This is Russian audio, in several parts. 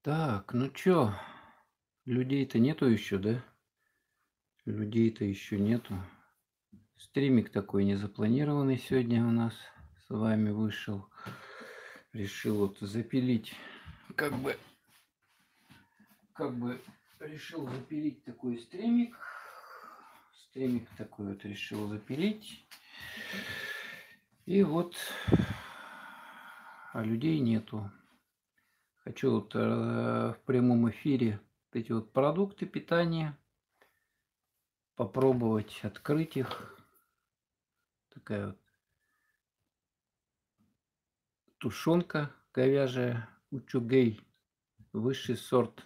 Так, ну чё, людей-то нету еще, да? Людей-то еще нету. Стримик такой незапланированный сегодня у нас с вами вышел. Решил вот запилить, как бы, как бы решил запилить такой стримик. Стримик такой вот решил запилить. И вот, а людей нету. Хочу вот в прямом эфире эти вот продукты питания попробовать открыть их. Такая вот тушенка говяжья учугей, высший сорт.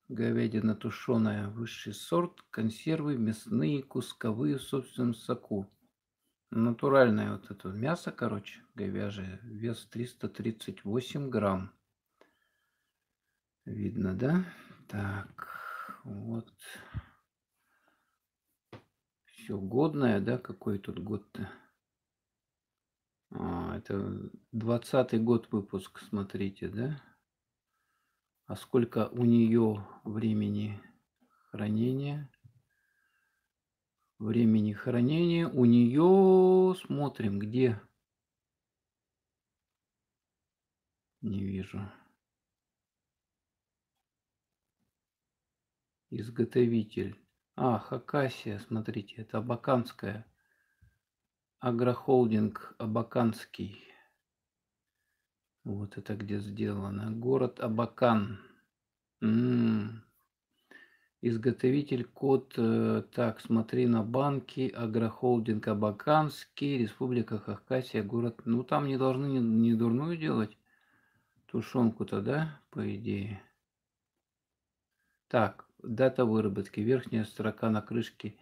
Говядина тушеная, высший сорт. Консервы мясные, кусковые в собственном соку. Натуральное вот это мясо, короче, говяжье. Вес 338 грамм. Видно, да? Так, вот. Все годное, да? Какой тут год-то? Это 20-й год выпуск, смотрите, да? А сколько у нее времени хранения? Времени хранения у нее, смотрим, где? Не вижу. Изготовитель. Хакасия, смотрите, это абаканская. Агрохолдинг Абаканский. Вот это где сделано. Город Абакан. Изготовитель код, так, смотри на банки, агрохолдинг Абаканский, Республика Хакасия, город. Ну, там не должны не дурную делать тушенку-то, да, по идее. Так, дата выработки, верхняя строка на крышке,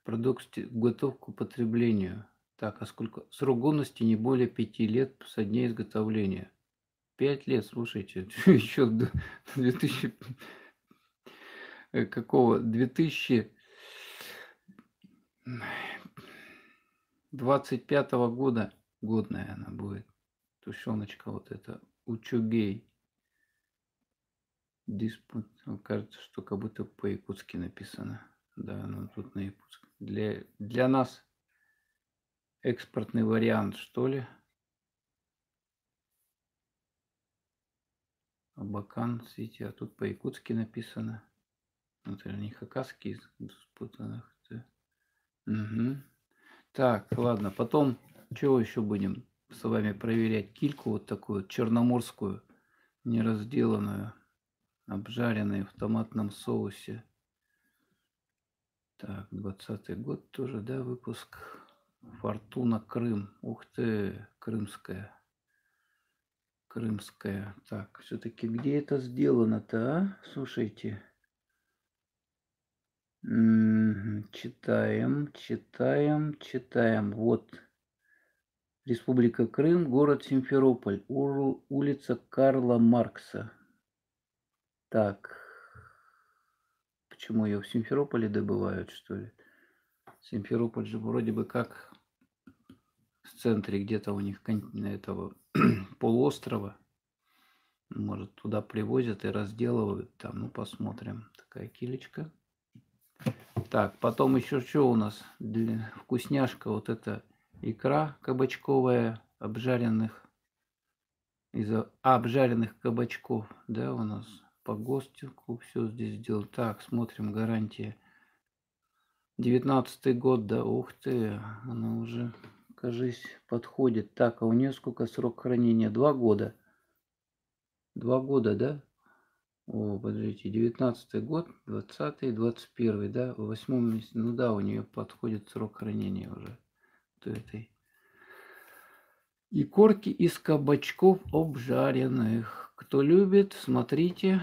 продукт готов к употреблению. Так, а сколько? Срок годности не более 5 лет со дня изготовления. 5 лет, слушайте, еще до 2000, какого, 2025 года годная она будет. Тушеночка вот эта, учугей. Диспут. Кажется, что как будто по-якутски написано. Да, ну тут на якутском. Для нас экспортный вариант, что ли? Абакан Сити, а тут по-якутски написано. Ну, это же не хакасский из спутанных. Угу. Так, ладно, потом чего еще будем с вами проверять? Кильку вот такую черноморскую, неразделанную, обжаренную в томатном соусе. Так, 20-й год тоже, да, выпуск. Фортуна Крым. Ух ты, крымская. Крымская. Так, все-таки где это сделано-то, а? Слушайте. Читаем, читаем, читаем. Вот. Республика Крым, город Симферополь, улица Карла Маркса. Так. Почему ее в Симферополе добывают, что ли? Симферополь же вроде бы как в центре где-то у них этого полуострова. Может, туда привозят и разделывают там. Ну, посмотрим. Такая килечка. Так, потом еще что у нас? Вкусняшка. Вот это икра кабачковая, обжаренных. Обжаренных кабачков. Да, у нас по ГОСТику все здесь сделано. Так, смотрим, гарантия. 19-й год, да, ух ты, она уже, кажись, подходит. Так, а у нее сколько срок хранения? 2 года. 2 года, да? О, подождите, 19-й год, 20-й, 21-й, да? В 8 месяце, ну да, у нее подходит срок хранения уже. Вот этой. И корки из кабачков обжаренных. Кто любит, смотрите.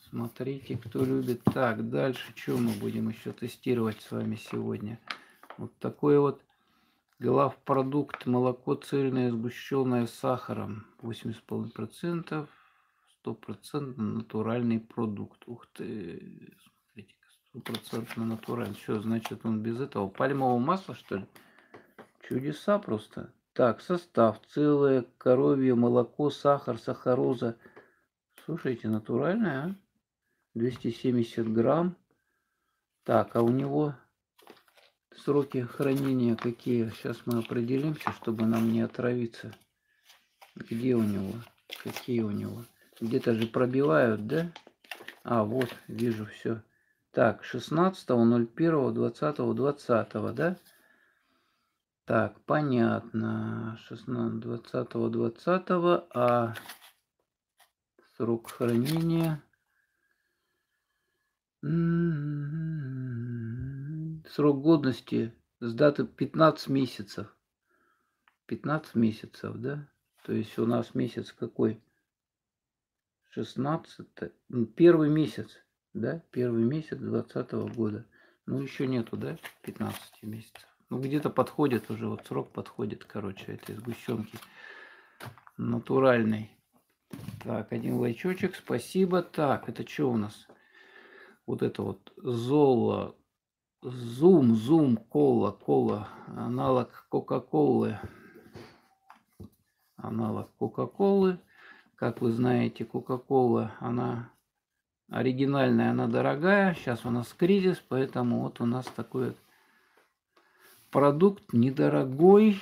Смотрите, кто любит. Так, дальше что мы будем еще тестировать с вами сегодня? Вот такой вот главпродукт. Молоко цельное, сгущенное с сахаром. 80,5%. 100% натуральный продукт. Ух ты. Смотрите, 100% натуральный. Что значит он без этого? Пальмового масла, что ли? Чудеса просто. Так, состав: целое коровье молоко, сахар, сахароза. Слушайте, натуральное, а? 270 грамм. Так, а у него сроки хранения какие? Сейчас мы определимся, чтобы нам не отравиться. Где у него? Какие у него? Где-то же пробивают, да? А, вот, вижу все. Так, 16.01.2020, да? Так, понятно. 16.20.20, а срок хранения... Срок годности с даты 15 месяцев. 15 месяцев, да? То есть у нас месяц какой? 16, первый месяц, да? Первый месяц 2020 года. Ну, еще нету, да? 15 месяцев. Ну, где-то подходит уже, вот срок подходит, короче, этой сгущенки. Натуральный. Так, один лайчочек, спасибо. Так, это что у нас? Вот это вот Зола, Зум, кола, аналог Кока-Колы. Аналог Кока-Колы. Как вы знаете, Кока-Кола, она оригинальная, она дорогая. Сейчас у нас кризис, поэтому вот у нас такой вот продукт недорогой.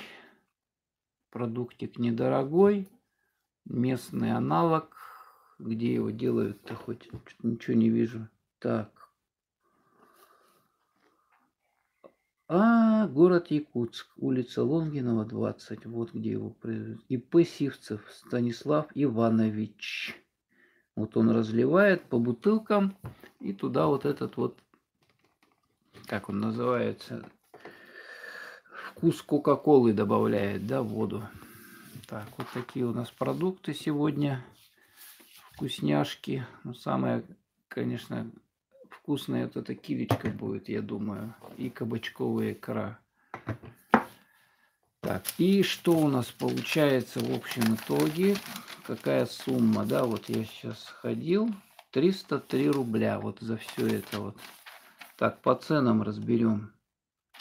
Продуктик недорогой. Местный аналог. Где его делают-то хоть? Ничего не вижу. Так. Город Якутск, улица Лонгинова, 20. Вот где его производят. ИП Сивцев Станислав Иванович. Вот он разливает по бутылкам и туда вот этот вот, как он называется, вкус Кока-Колы добавляет, да, в воду. Так, вот такие у нас продукты сегодня. Вкусняшки. Ну, самое, конечно, вкусное вот эта килечка будет, я думаю. И кабачковая икра. Так, и что у нас получается в общем итоге? Какая сумма, да, вот я сейчас ходил. 303 рубля вот за все это вот. Так, по ценам разберем.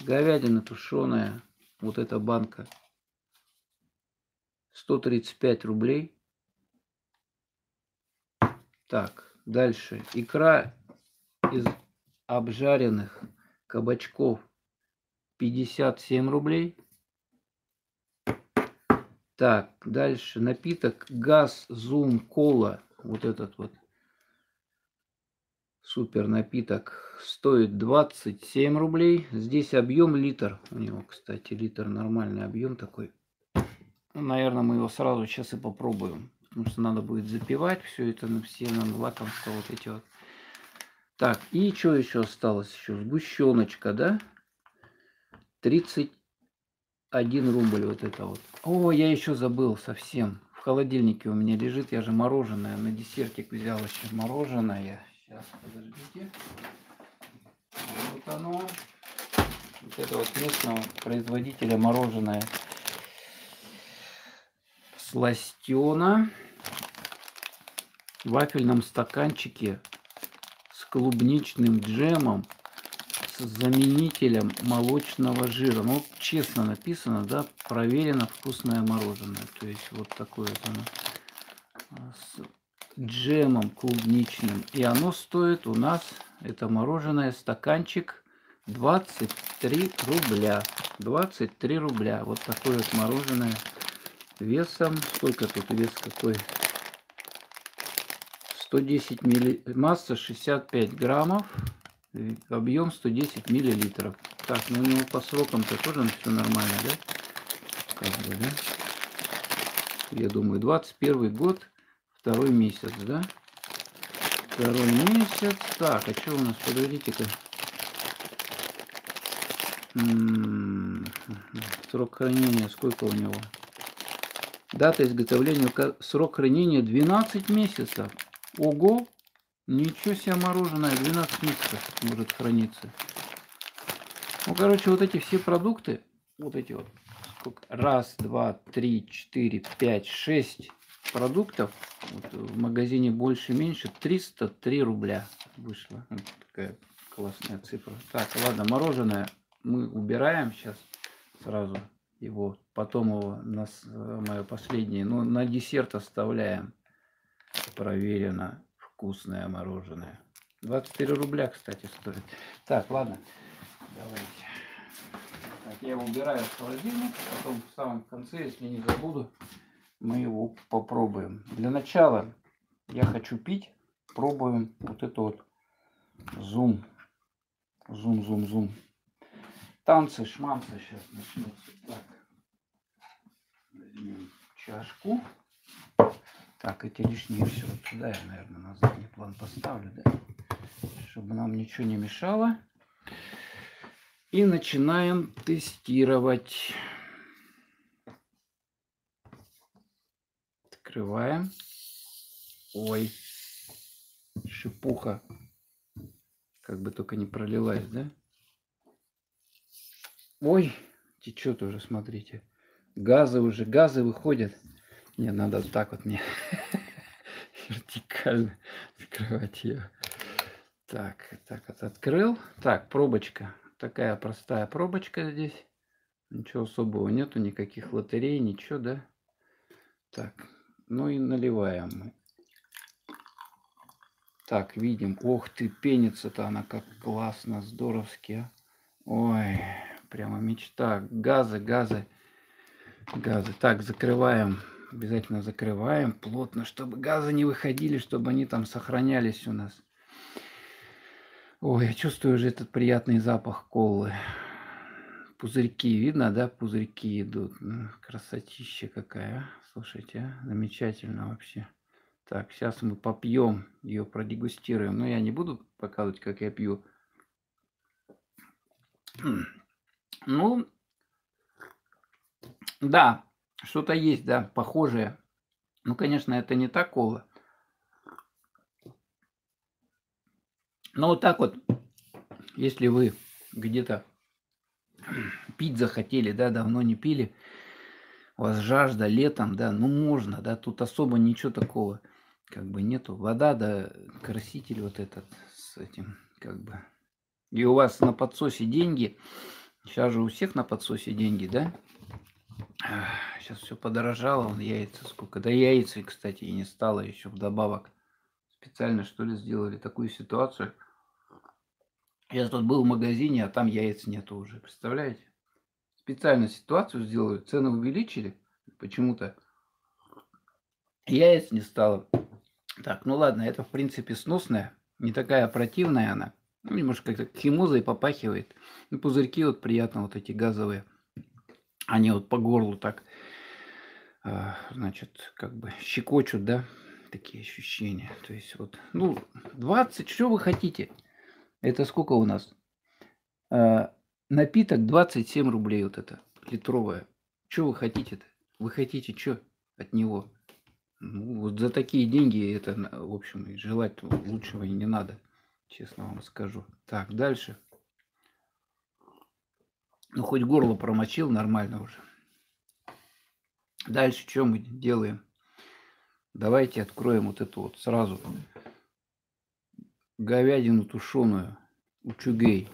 Говядина тушеная, вот эта банка, 135 рублей. Так, дальше. Икра из обжаренных кабачков, 57 рублей. Так, дальше напиток Газ Зум Кола, вот этот вот супер напиток, стоит 27 рублей. Здесь объем литр. У него, кстати, литр, нормальный объем такой. Ну, наверное, мы его сразу сейчас и попробуем. Потому что надо будет запивать все это на все нам лакомства вот эти вот. Так, и что еще осталось? Еще сгущеночка, да? 31 рубль вот это вот. О, я еще забыл совсем. В холодильнике у меня лежит, я же мороженое на десертик взял еще мороженое. Сейчас, подождите. Вот оно. Вот это вот местного производителя мороженое. Сластена. В вафельном стаканчике с клубничным джемом, с заменителем молочного жира. Ну, честно написано, да, проверено вкусное мороженое. То есть вот такое вот оно с джемом клубничным. И оно стоит у нас, это мороженое, стаканчик 23 рубля. 23 рубля. Вот такое вот мороженое весом. Сколько тут вес какой? 110 миллилитров, масса 65 граммов, объем 110 миллилитров. Так, ну у него по срокам-то тоже все нормально, да? Как бы, да? Я думаю, 21 год, второй месяц, да? Второй месяц. Так, а что у нас? Подождите-ка. Срок хранения сколько у него? Дата изготовления, срок хранения 12 месяцев. Ого! Ничего себе, мороженое 12 месяцев может храниться. Ну, короче, вот эти все продукты, вот эти вот, сколько? Раз, два, три, четыре, пять, 6 продуктов. Вот в магазине больше-меньше 303 рубля вышло. Вот такая классная цифра. Так, ладно, мороженое мы убираем сейчас сразу. его. Потом его на мое последнее. Ну, на десерт оставляем. Проверено. Вкусное мороженое. 24 рубля, кстати, стоит. Так, ладно. Давайте. Так, я его убираю в холодильник. Потом в самом конце, если не забуду, мы его попробуем. Для начала я хочу пить. Пробуем вот это вот зум. Зум. Танцы, шманцы сейчас начнутся. Так. Возьмем чашку. Так, эти лишние все вот сюда я, наверное, на задний план поставлю, да? Чтобы нам ничего не мешало. И начинаем тестировать. Открываем. Ой, шипуха. Как бы только не пролилась, да? Ой, течет уже, смотрите. Газы выходят. Не, надо вот так вот мне вертикально открывать ее. Так, вот открыл. Так, пробочка. Такая простая пробочка здесь. Ничего особого нету, никаких лотерей, ничего, да? Так, ну и наливаем мы. Так, видим. Ох ты, пенится-то она как классно, здоровски. А. Ой, прямо мечта. Газы. Так, закрываем. Обязательно закрываем плотно, чтобы газы не выходили, чтобы они там сохранялись у нас. Ой, я чувствую уже этот приятный запах колы. Пузырьки, видно, да? Пузырьки идут. Красотища какая, а? Слушайте, а? Замечательно вообще. Так, сейчас мы попьем, ее продегустируем. Но я не буду показывать, как я пью. Ну, да, что-то есть, да, похожее. Ну, конечно, это не та кола. Но вот так вот, если вы где-то пить захотели, да, давно не пили, у вас жажда летом, да, ну можно, да, тут особо ничего такого как бы нету. Вода, да, краситель вот этот с этим, как бы. И у вас на подсосе деньги. Сейчас же у всех на подсосе деньги, да? Сейчас все подорожало, вон яйца сколько. Да яиц, кстати, и не стало еще вдобавок. Специально, что ли, сделали такую ситуацию. Я тут был в магазине, а там яиц нету уже. Представляете? Специально ситуацию сделали, цены увеличили. Почему-то яиц не стало. Так, ну ладно, это в принципе сносная. Не такая противная она. Ну, немножко как химозой попахивает. Ну, пузырьки вот приятно, вот эти газовые. Они вот по горлу так, значит, как бы щекочут, да, такие ощущения. То есть вот, ну, 20, что вы хотите? Это сколько у нас? Напиток 27 рублей вот это, литровая. Что вы хотите-то? Вы хотите что от него? Ну, вот за такие деньги это, в общем, и желать лучшего и не надо, честно вам скажу. Так, дальше. Ну, хоть горло промочил нормально уже. Дальше что мы делаем? Давайте откроем вот эту вот сразу говядину тушеную учугей.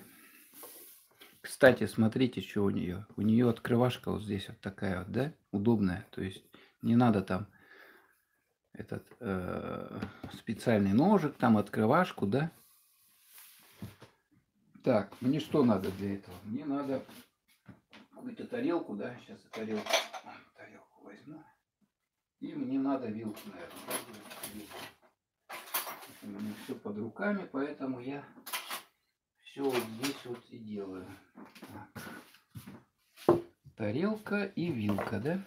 Кстати, смотрите, что у нее. У нее открывашка вот здесь вот такая вот, да, удобная. То есть не надо там этот специальный ножик, там открывашку, да. Так, мне что надо для этого? Мне надо какую-то тарелку, да, сейчас я тарелку возьму. И мне надо вилку, наверное. У меня все под руками, поэтому я все вот здесь вот и делаю. Так. Тарелка и вилка, да?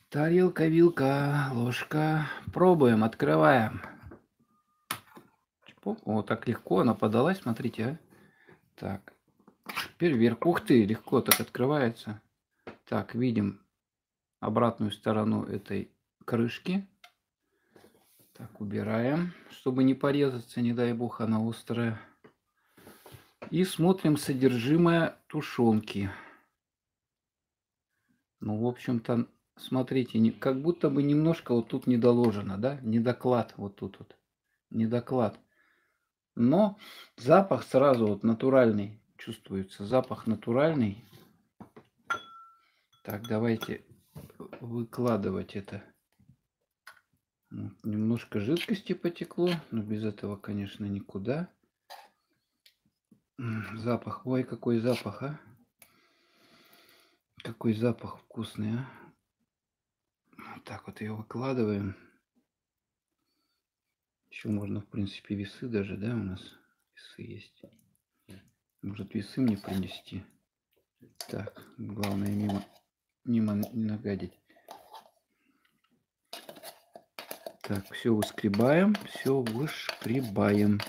Тарелка, вилка, ложка. Пробуем, открываем. О, так легко она подалась, смотрите, а. Так, теперь вверх. Ух ты, легко так открывается. Так, видим обратную сторону этой крышки. Так, убираем, чтобы не порезаться, не дай бог, она острая. И смотрим содержимое тушенки. Ну, в общем-то, смотрите, как будто бы немножко вот тут недоложено, да? Недоклад вот тут вот. Недоклад. Но запах сразу вот натуральный чувствуется. Запах натуральный. Так, давайте выкладывать это. Вот, немножко жидкости потекло, но без этого, конечно, никуда. Запах. Ой, какой запах, а? Какой запах вкусный, а? Вот так вот ее выкладываем. Еще можно, в принципе, весы даже, да, у нас весы есть. Может, весы мне принести? Так, главное мимо не нагадить. Так, все выскребаем, все вышкребаем.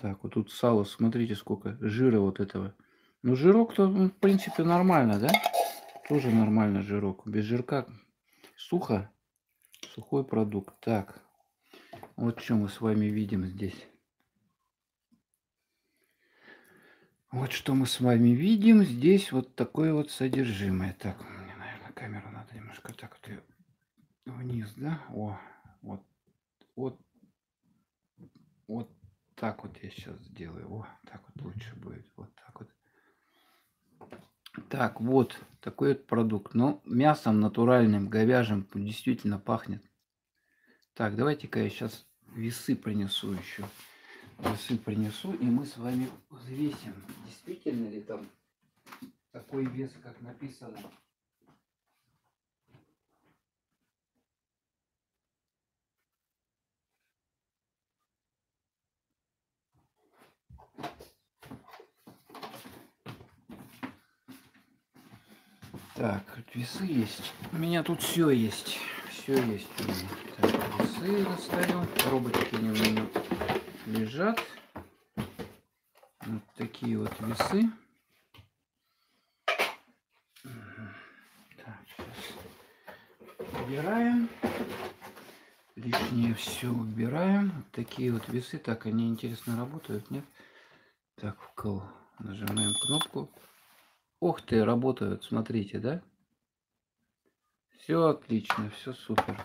Так, вот тут сало, смотрите, сколько жира вот этого. Ну, жирок-то, в принципе, нормально, да? Тоже нормально жирок. Без жирка сухо, сухой продукт. Так, вот что мы с вами видим здесь. Вот что мы с вами видим. Здесь вот такое вот содержимое. Так, мне, наверное, камеру надо немножко так вот ее вниз, да? О, вот, вот, вот так вот я сейчас сделаю. О, так вот лучше будет. Вот так вот. Так, вот такой вот продукт. Но мясом натуральным, говяжьим действительно пахнет. Так, давайте-ка я сейчас весы принесу еще. Весы принесу, и мы с вами взвесим. Действительно ли там такой вес, как написано? Так, весы есть. У меня тут все есть. Все есть у меня. Так, весы достаю. Коробочки они у меня лежат. Вот такие вот весы. Так, сейчас убираем. Лишнее все убираем. Вот такие вот весы. Так, они интересно работают, нет? Так, вкл. Нажимаем кнопку. Ух ты, работают, смотрите, да? Все отлично, все супер.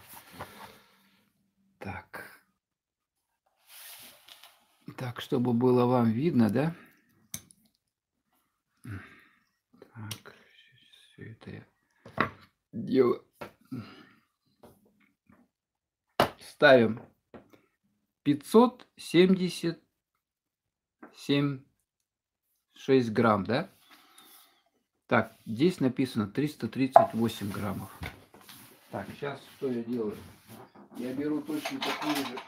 Так. Так, чтобы было вам видно, да? Так, все это я делаю. Ставим 577,6 грамм, да? Так, здесь написано 338 граммов. Так, сейчас что я делаю? Я беру точно такую же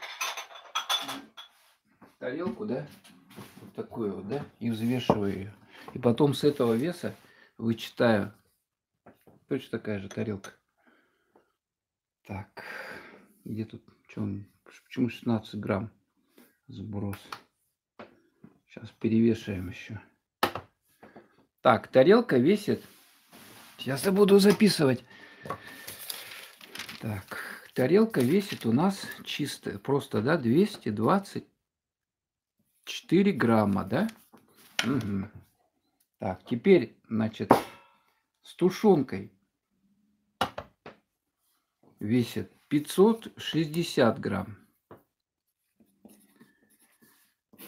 тарелку, да? Вот такую вот, да? И взвешиваю ее. И потом с этого веса вычитаю. Точно такая же тарелка. Так, где тут? Почему 16 грамм? Сброс. Сейчас перевешаем еще. Так, тарелка весит. Сейчас я буду записывать. Так, тарелка весит у нас чистая, просто, да, 224 грамма, да? Угу. Так, теперь, значит, с тушенкой весит 560 грамм.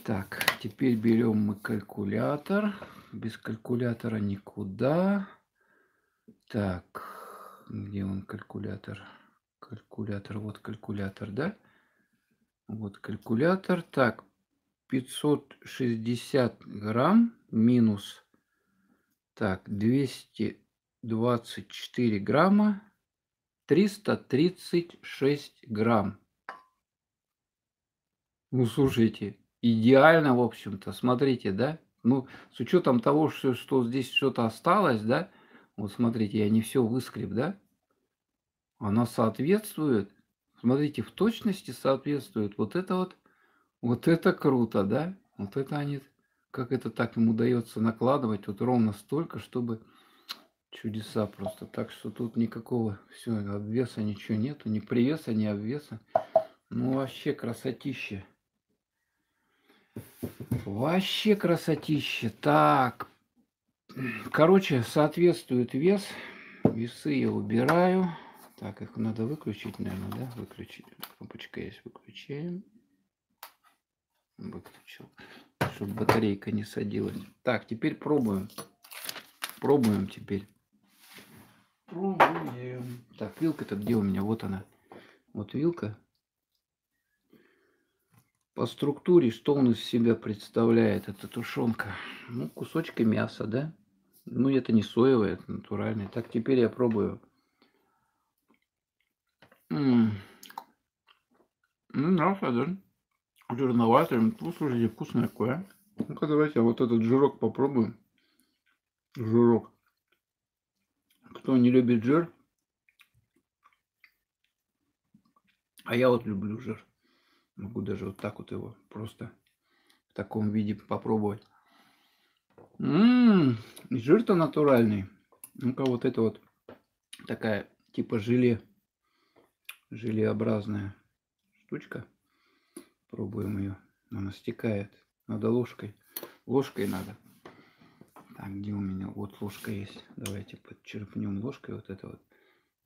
Так, теперь берем мы калькулятор. Без калькулятора никуда. Так, где он калькулятор? Калькулятор, вот калькулятор, да? Вот калькулятор. Так, 560 грамм минус, так, 224 грамма, 336 грамм. Ну, слушайте, идеально, в общем-то, смотрите, да? Ну, с учетом того, что здесь что-то осталось, да? Вот смотрите, я не все выскреб, да? Она соответствует, смотрите, в точности соответствует. Вот это круто, да? Вот это они, как это так им удается накладывать вот ровно столько, чтобы чудеса просто. Так что тут никакого все обвеса, ничего нету, ни привеса, ни обвеса. Ну вообще красотища. Вообще красотища. Так, короче, соответствует вес. Весы я убираю. Так, их надо выключить, наверное, да? Выключить. Кнопочка есть, выключаем. Выключил, чтобы батарейка не садилась. Так, теперь пробуем. Пробуем теперь. Пробуем. Так, вилка-то где у меня? Вот она. Вот вилка. По структуре, что он из себя представляет, эта тушенка? Ну, кусочки мяса, да? Ну, это не соевое, это натуральное. Так, теперь я пробую. Мясо, да? Жирноватое. Ну, слушайте, вкусное такое. Ну-ка, давайте вот этот жирок попробуем. Жирок. Кто не любит жир, а я вот люблю жир. Могу даже вот так вот его просто в таком виде попробовать. Жир-то натуральный. Ну-ка, вот это вот такая типа желеобразная штучка. Пробуем ее. Она стекает. Надо ложкой. Ложкой надо. Так, где у меня? Вот ложка есть. Давайте подчерпнем ложкой вот это вот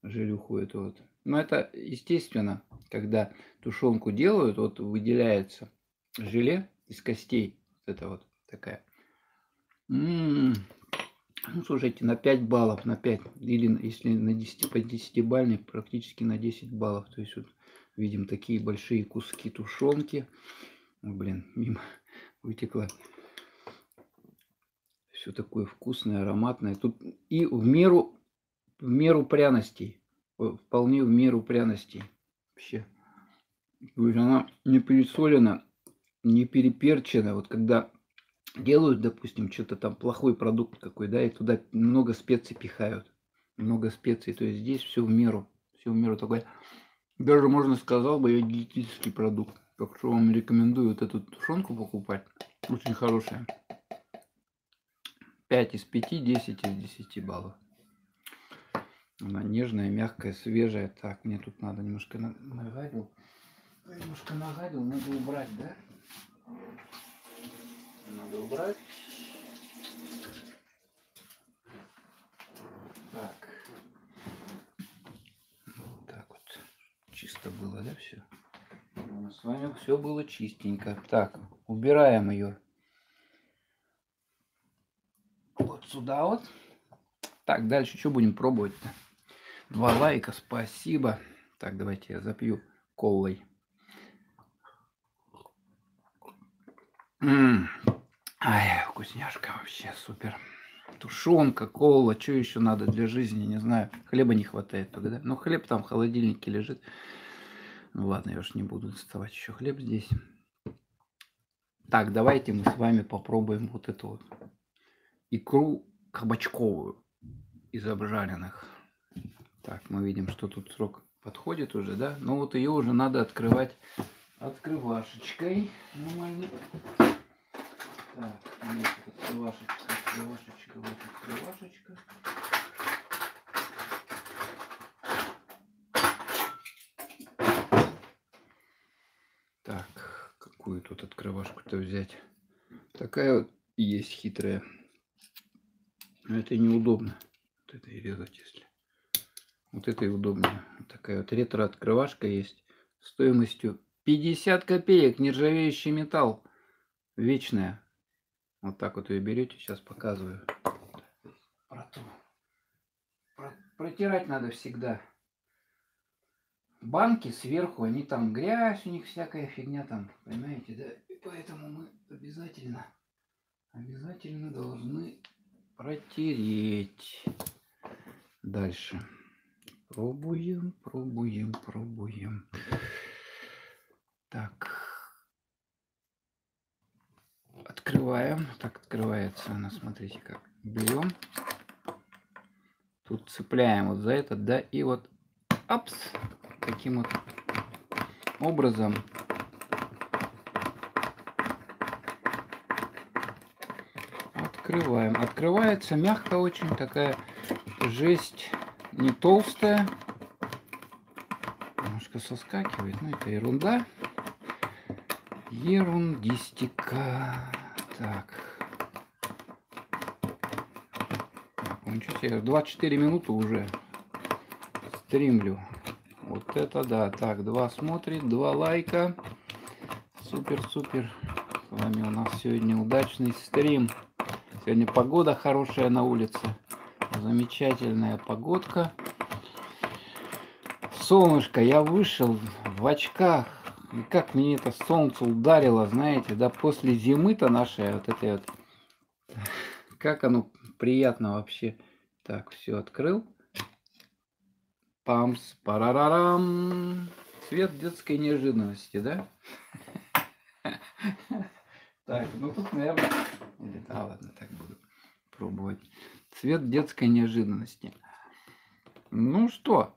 желюху эту вот. Но это естественно, когда тушенку делают, вот выделяется желе из костей. Вот это вот такая. Ну, слушайте, на 5 баллов, на 5. Или если на 10, по 10-бальной, практически на 10 баллов. То есть вот видим такие большие куски тушенки. Ой, блин, мимо вытекло. Все такое вкусное, ароматное. Тут и в меру пряностей. Вполне в меру пряностей. Вообще. То есть она не пересолена, не переперчена. Вот когда делают, допустим, что-то там плохой продукт какой, да, и туда много специй пихают. Много специй. То есть здесь все в меру. Все в меру такое. Даже можно сказал бы, диетический продукт. Так что вам рекомендую вот эту тушенку покупать. Очень хорошая. 5 из 5, 10 из 10 баллов. Она нежная, мягкая, свежая. Так, мне тут надо немножко нагадил. Немножко нагадил, надо убрать, да? Надо убрать. Так. Вот так вот. Чисто было, да, все? У нас с вами все было чистенько. Так, убираем ее вот сюда вот. Так, дальше что будем пробовать-то? 2 лайка, спасибо. Так, давайте я запью колой. Ай, вкусняшка вообще, супер. Тушенка, кола, что еще надо для жизни, не знаю. Хлеба не хватает только, да? Ну, хлеб там в холодильнике лежит. Ну, ладно, я уж не буду доставать еще хлеб здесь. Так, давайте мы с вами попробуем вот эту вот икру кабачковую из обжаренных. Так, мы видим, что тут срок подходит уже, да? Но вот ее уже надо открывать открывашечкой. Нормально. Так, открывашечка, вот открывашечка. Так, какую тут открывашку-то взять? Такая вот есть хитрая. Но это неудобно. Вот это и резать, если. Вот это и удобнее. Вот такая вот ретро-открывашка есть. Стоимостью 50 копеек. Нержавеющий металл. Вечная. Вот так вот ее берете. Сейчас показываю. Протирать надо всегда. Банки сверху, они там грязь, у них всякая фигня там. Понимаете, да? И поэтому мы обязательно должны протереть. Дальше. Пробуем. Так. Открываем. Так открывается она, смотрите как. Берем. Тут цепляем вот за этот, да, и вот, апс, таким вот образом открываем. Открывается мягко очень, такая жесть, не толстая. Немножко соскакивает, но это ерунда. Ерундистика. Так. Ничего себе, 24 минуты уже стримлю. Вот это да. Так, 2 смотрит, 2 лайка. Супер. С вами у нас сегодня удачный стрим. Сегодня погода хорошая на улице. Замечательная погодка. Солнышко, я вышел в очках. И как мне это солнце ударило, знаете, да, после зимы-то нашей вот этой вот. Как оно приятно вообще. Так, все открыл. Памс, парарарам. Цвет детской неожиданности, да? Так, ну тут, наверное... Да, ладно, так буду пробовать. Цвет детской неожиданности. Ну что?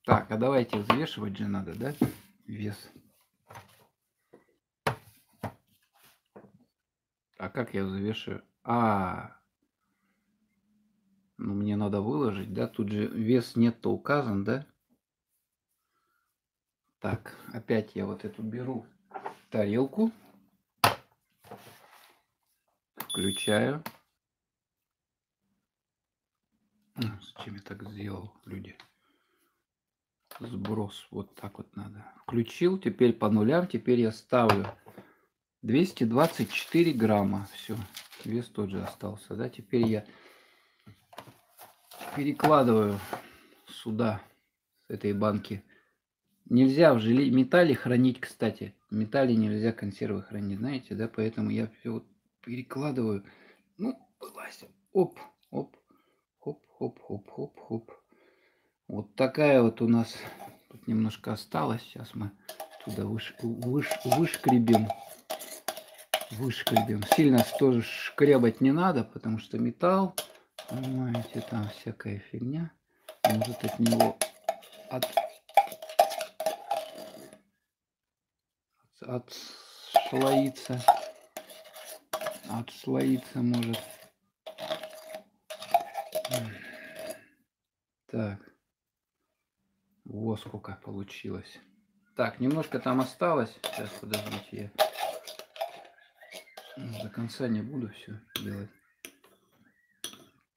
Так, а давайте взвешивать же надо, да? Вес. А как я взвешиваю? Ну мне надо выложить, да? Тут же вес нет-то указан, да? Так, опять я вот эту беру тарелку. Включаю. Зачем я так сделал, люди? Сброс. Вот так вот надо. Включил. Теперь по нулям. Теперь я ставлю 224 грамма. Все. Вес тот же остался. Да? Теперь я перекладываю сюда, с этой банки. Нельзя в металле хранить, кстати. В металле нельзя консервы хранить, знаете, да? Поэтому я все вот перекладываю. Ну, вылазь. Оп, оп, хоп, хоп, хоп, хоп, хоп. Вот такая вот у нас тут немножко осталось. Сейчас мы туда вышкребем. Вышкребем. Сильно тоже шкребать не надо, потому что металл, понимаете, там всякая фигня. Может от него отслоиться. Отслоиться может. Так. Вот сколько получилось. Так, немножко там осталось. Сейчас, подождите, я до конца не буду все делать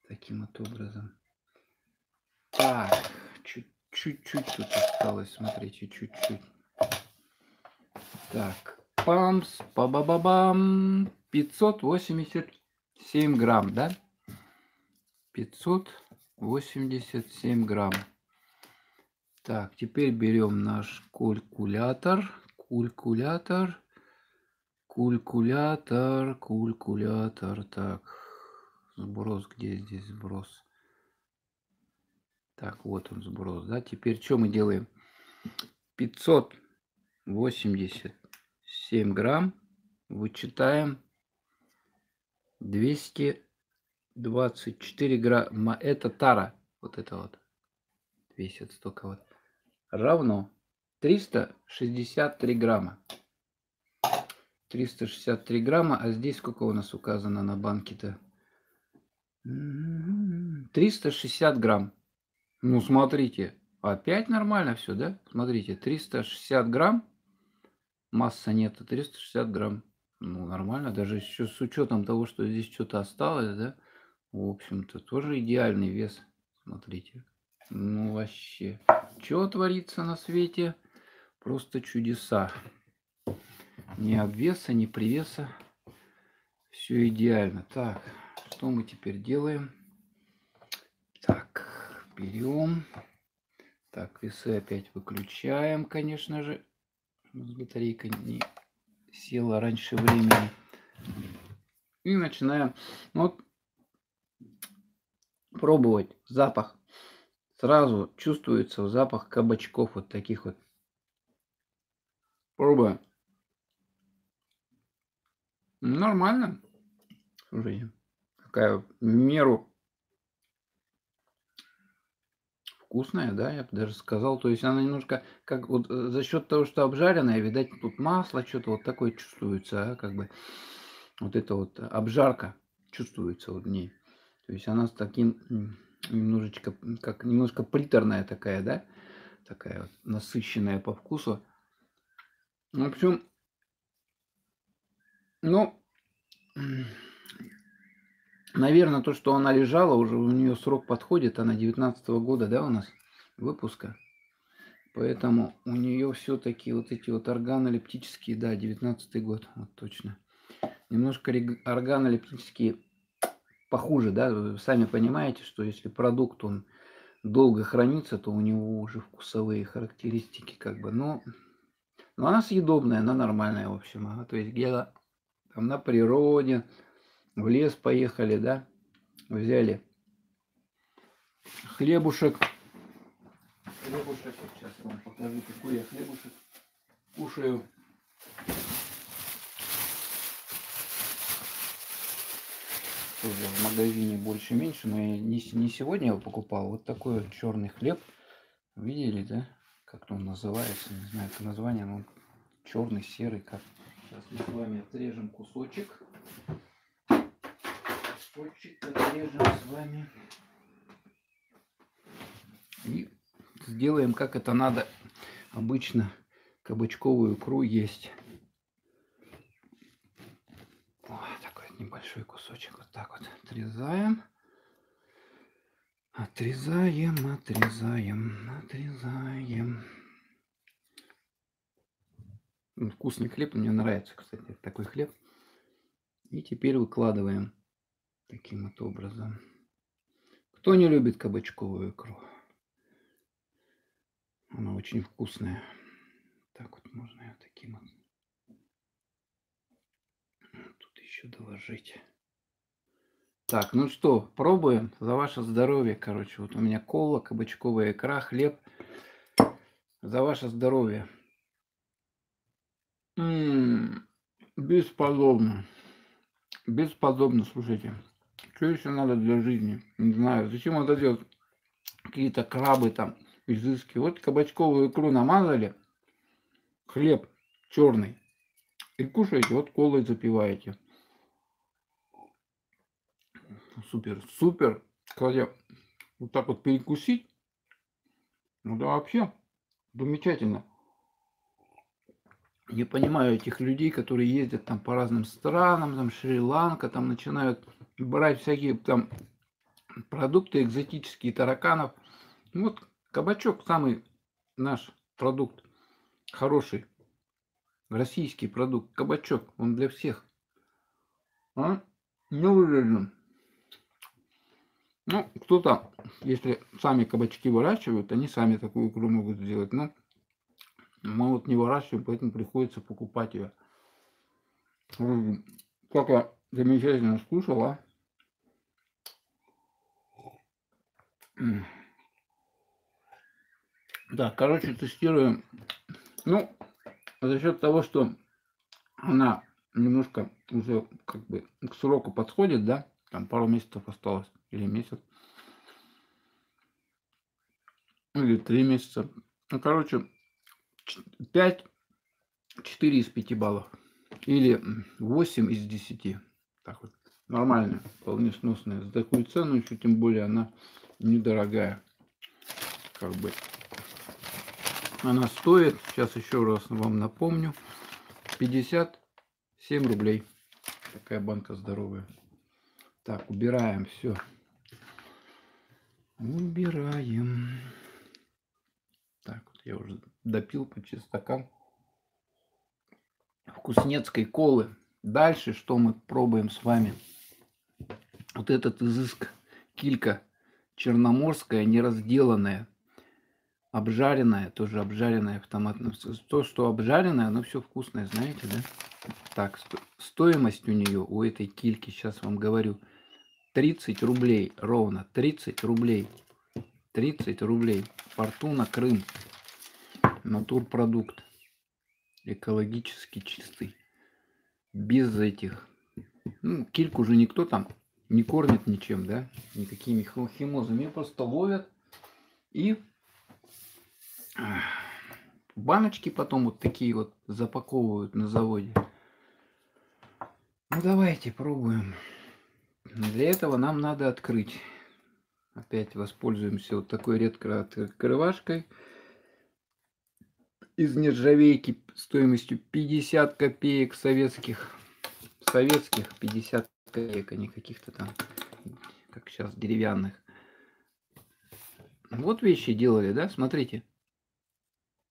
таким вот образом. Так, чуть-чуть тут осталось, смотрите, чуть-чуть. Так, памс, па-ба-ба-бам, 587 грамм, да? 587 грамм. Так, теперь берем наш калькулятор. Калькулятор. Так, сброс, где здесь сброс? Так, вот он сброс, да? Теперь что мы делаем? 587 грамм вычитаем 224 грамма. Это тара, вот это вот весит столько вот. Равно 363 грамма. 363 грамма, а здесь сколько у нас указано на банке-то? 360 грамм. Ну, смотрите, опять нормально все, да? Смотрите, 360 грамм, масса нету, 360 грамм. Ну, нормально, даже еще с учетом того, что здесь что-то осталось, да? В общем-то, тоже идеальный вес. Смотрите. Ну, вообще. Что творится на свете? Просто чудеса. Ни обвеса, ни привеса. Все идеально. Так, что мы теперь делаем? Так, берем. Так, весы опять выключаем, конечно же. Батарейка не села раньше времени. И начинаем вот пробовать запах. Сразу чувствуется запах кабачков вот таких вот. Пробуем. Нормально. Слушайте, какая в меру вкусная, да, я бы даже сказал. То есть она немножко, как вот за счет того, что обжаренная, видать, тут масло, что-то вот такое чувствуется, как бы вот это вот обжарка чувствуется вот в ней. То есть она с таким немножечко, как немножко приторная такая, да, такая вот насыщенная по вкусу. В общем, ну, наверное, то, что она лежала, уже у нее срок подходит, она 19-го года, да, у нас выпуска. Поэтому у нее все-таки вот эти вот органолептические, да, 19-й год, вот точно. Немножко органолептические похуже, да. Вы сами понимаете, что если продукт, он долго хранится, то у него уже вкусовые характеристики как бы, но она съедобная, она нормальная, в общем. То есть где-то там на природе, в лес поехали, да, взяли хлебушек. Хлебушек, вот сейчас я вам покажу, какой я хлебушек кушаю. Тоже в магазине больше-меньше, но я не сегодня его покупал. Вот такой вот черный хлеб. Видели, да? Как он называется, не знаю, это название, но он черный, серый, как. Сейчас мы с вами отрежем кусочек. Кусочек отрежем с вами. И сделаем, как это надо обычно кабачковую икру есть. Вот такой вот небольшой кусочек. Вот так вот отрезаем. Отрезаем, отрезаем, отрезаем. Вкусный хлеб, мне нравится, кстати, такой хлеб. И теперь выкладываем таким вот образом. Кто не любит кабачковую икру? Она очень вкусная. Так вот можно ее таким вот. Тут еще доложить. Так, ну что, пробуем за ваше здоровье, короче. Вот у меня кола, кабачковая икра, хлеб. За ваше здоровье. Бесподобно. Бесподобно, слушайте. Что еще надо для жизни? Не знаю. Зачем надо делать какие-то крабы там, изыски? Вот кабачковую икру намазали, хлеб черный, и кушаете, вот колой запиваете. Супер, супер. Кстати, вот так вот перекусить, ну да, вообще замечательно. Не понимаю этих людей, которые ездят там по разным странам, там Шри-Ланка, там начинают брать всякие там продукты экзотические, тараканов. Вот кабачок самый наш продукт, хороший, российский продукт, кабачок, он для всех. Не выжжен. Ну, кто-то, если сами кабачки выращивают, они сами такую икру могут сделать. Но мы вот не выращиваем, поэтому приходится покупать ее. Как я замечательно скушал, а? Да, короче, тестируем. Ну, за счет того, что она немножко уже как бы к сроку подходит, да, там пару месяцев осталось, или месяц, или 3 месяца. Ну, короче, 5, 4 из 5 баллов. Или 8 из 10. Так вот, нормально, вполне сносная. За такую цену еще, тем более, она недорогая. Как бы. Она стоит, сейчас еще раз вам напомню, 57 рублей. Такая банка здоровая. Так, убираем все. Убираем. Так, вот я уже допил почти стакан вкуснецкой колы. Дальше что мы пробуем с вами? Вот этот изыск килька черноморская, неразделанная, обжаренная, тоже обжаренная в томатном соусе. То, что обжаренное, оно все вкусное, знаете, да? Так, стоимость у нее, у этой кильки, сейчас вам говорю, 30 рублей ровно, 30 рублей. 30 рублей. Фортуна, Крым. Натурпродукт. Экологически чистый. Без этих. Ну, кильку же никто там не кормит ничем, да? Никакими химозами. Просто ловят и баночки потом вот такие вот запаковывают на заводе. Ну, давайте пробуем. Для этого нам надо открыть. Опять воспользуемся вот такой редкой открывашкой из нержавейки стоимостью 50 копеек советских. 50 копеек, а не каких-то там, как сейчас, деревянных. Вот вещи делали, да? Смотрите.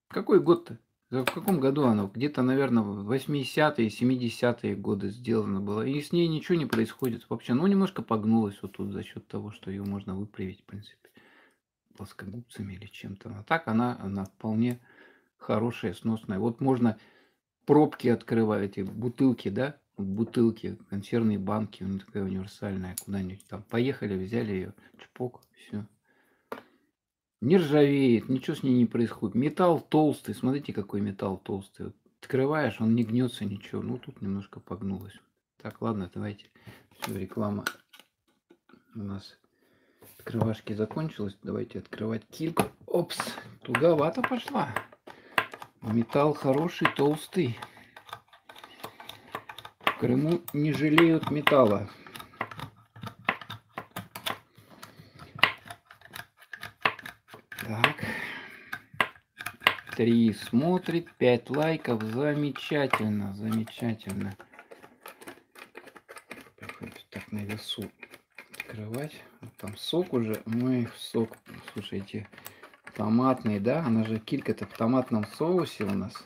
Какой год-то? В каком году оно? Где-то, наверное, в 80-е, 70-е годы сделано было. И с ней ничего не происходит вообще. Ну, немножко погнулась вот тут за счет того, что ее можно выправить, в принципе, плоскогубцами или чем-то. А так она вполне хорошая, сносная. Вот можно пробки открывать, эти бутылки, да? Бутылки, консервные банки, у такая универсальная, куда-нибудь там. Поехали, взяли ее, чпок, все. Не ржавеет, ничего с ней не происходит. Металл толстый, смотрите, какой металл толстый. Вот открываешь, он не гнется, ничего. Ну, тут немножко погнулось. Так, ладно, давайте. Все, реклама у нас открывашки закончилась. Давайте открывать кильку. Опс, туговато пошла. Металл хороший, толстый. В Крыму не жалеют металла. Так. 3 смотрит, 5 лайков. Замечательно, замечательно. Приходится так на весу открывать. Вот там сок уже. Ой, сок, слушайте, томатный, да? Она же килька-то в томатном соусе у нас.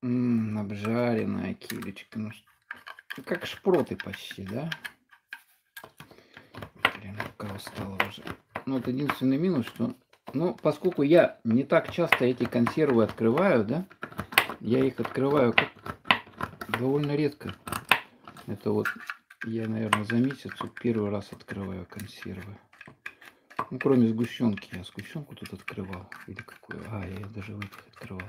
Обжаренная килечка. Ну, как шпроты почти, да? Блин, рука устала уже. Ну, вот единственный минус, что... Ну, поскольку я не так часто эти консервы открываю, да? Я их открываю довольно редко. Это вот я, наверное, за месяц вот первый раз открываю консервы. Ну, кроме сгущенки. Я сгущенку тут открывал. Или какую? А, я даже в этих открывал.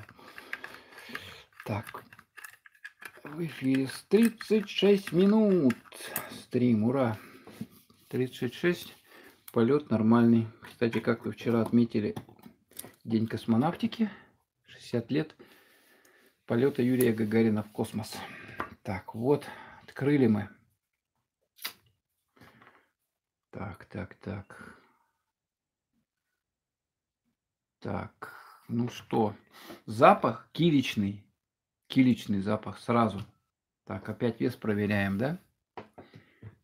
Так. В эфире 36 минут. Стрим, ура. 36. Полет нормальный. Кстати, как вы вчера отметили, День космонавтики. 60 лет полета Юрия Гагарина в космос. Так, вот. Открыли мы. Так, так, так. Так, ну что, запах киличный. Киличный запах сразу. Так, опять вес проверяем, да?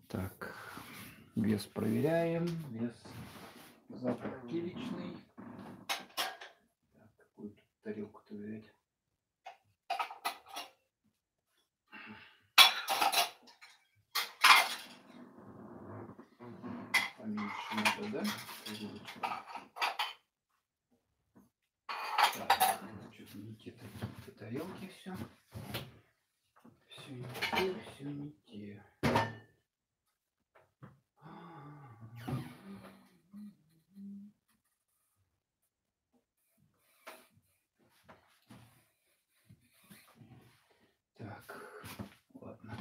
Так, вес проверяем. Вес, запах киличный. Так, какую тут тарелку-то взять? Поменьше надо, да? Так, что-то не те какие-то тарелки все. Все не те, все не те. Так, ладно.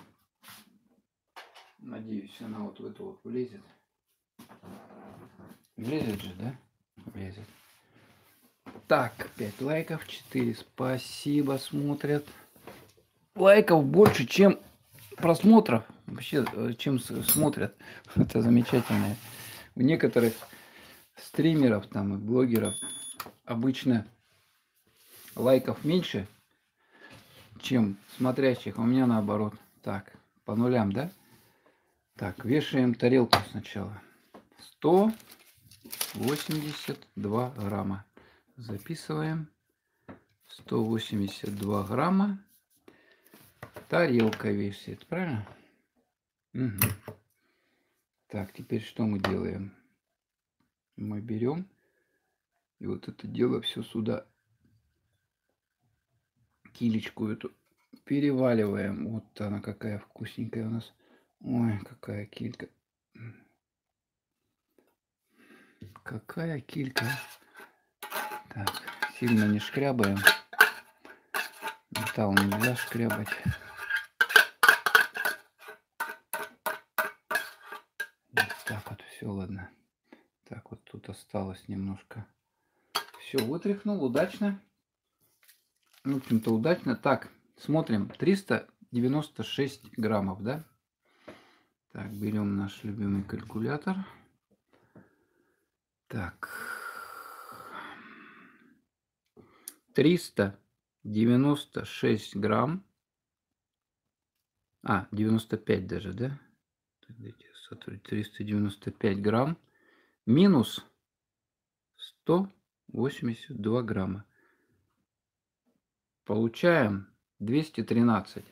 Надеюсь, она вот в эту вот влезет. Влезет же, да? Влезет. Так, 5 лайков, 4. Спасибо, смотрят. Лайков больше, чем просмотров. Вообще, чем смотрят. Это замечательно. У некоторых стримеров там и блогеров обычно лайков меньше, чем смотрящих. А у меня наоборот. Так, по нулям, да? Так, вешаем тарелку сначала. 182 грамма. Записываем. 182 грамма. Тарелка весит, правильно? Угу. Так, теперь что мы делаем? Мы берем и вот это дело все сюда, килечку эту, переваливаем. Вот она какая вкусненькая у нас. Ой, какая килька. Какая килька. Так, сильно не шкрябаем. Металл нельзя шкрябать. Вот так вот, все, ладно. Так, вот тут осталось немножко. Все, вытряхнул, удачно. В общем-то, удачно. Так, смотрим. 396 граммов, да? Так, берем наш любимый калькулятор. Так. 396 грамм. 95 даже, да? 395 грамм минус 182 грамма. получаем 213.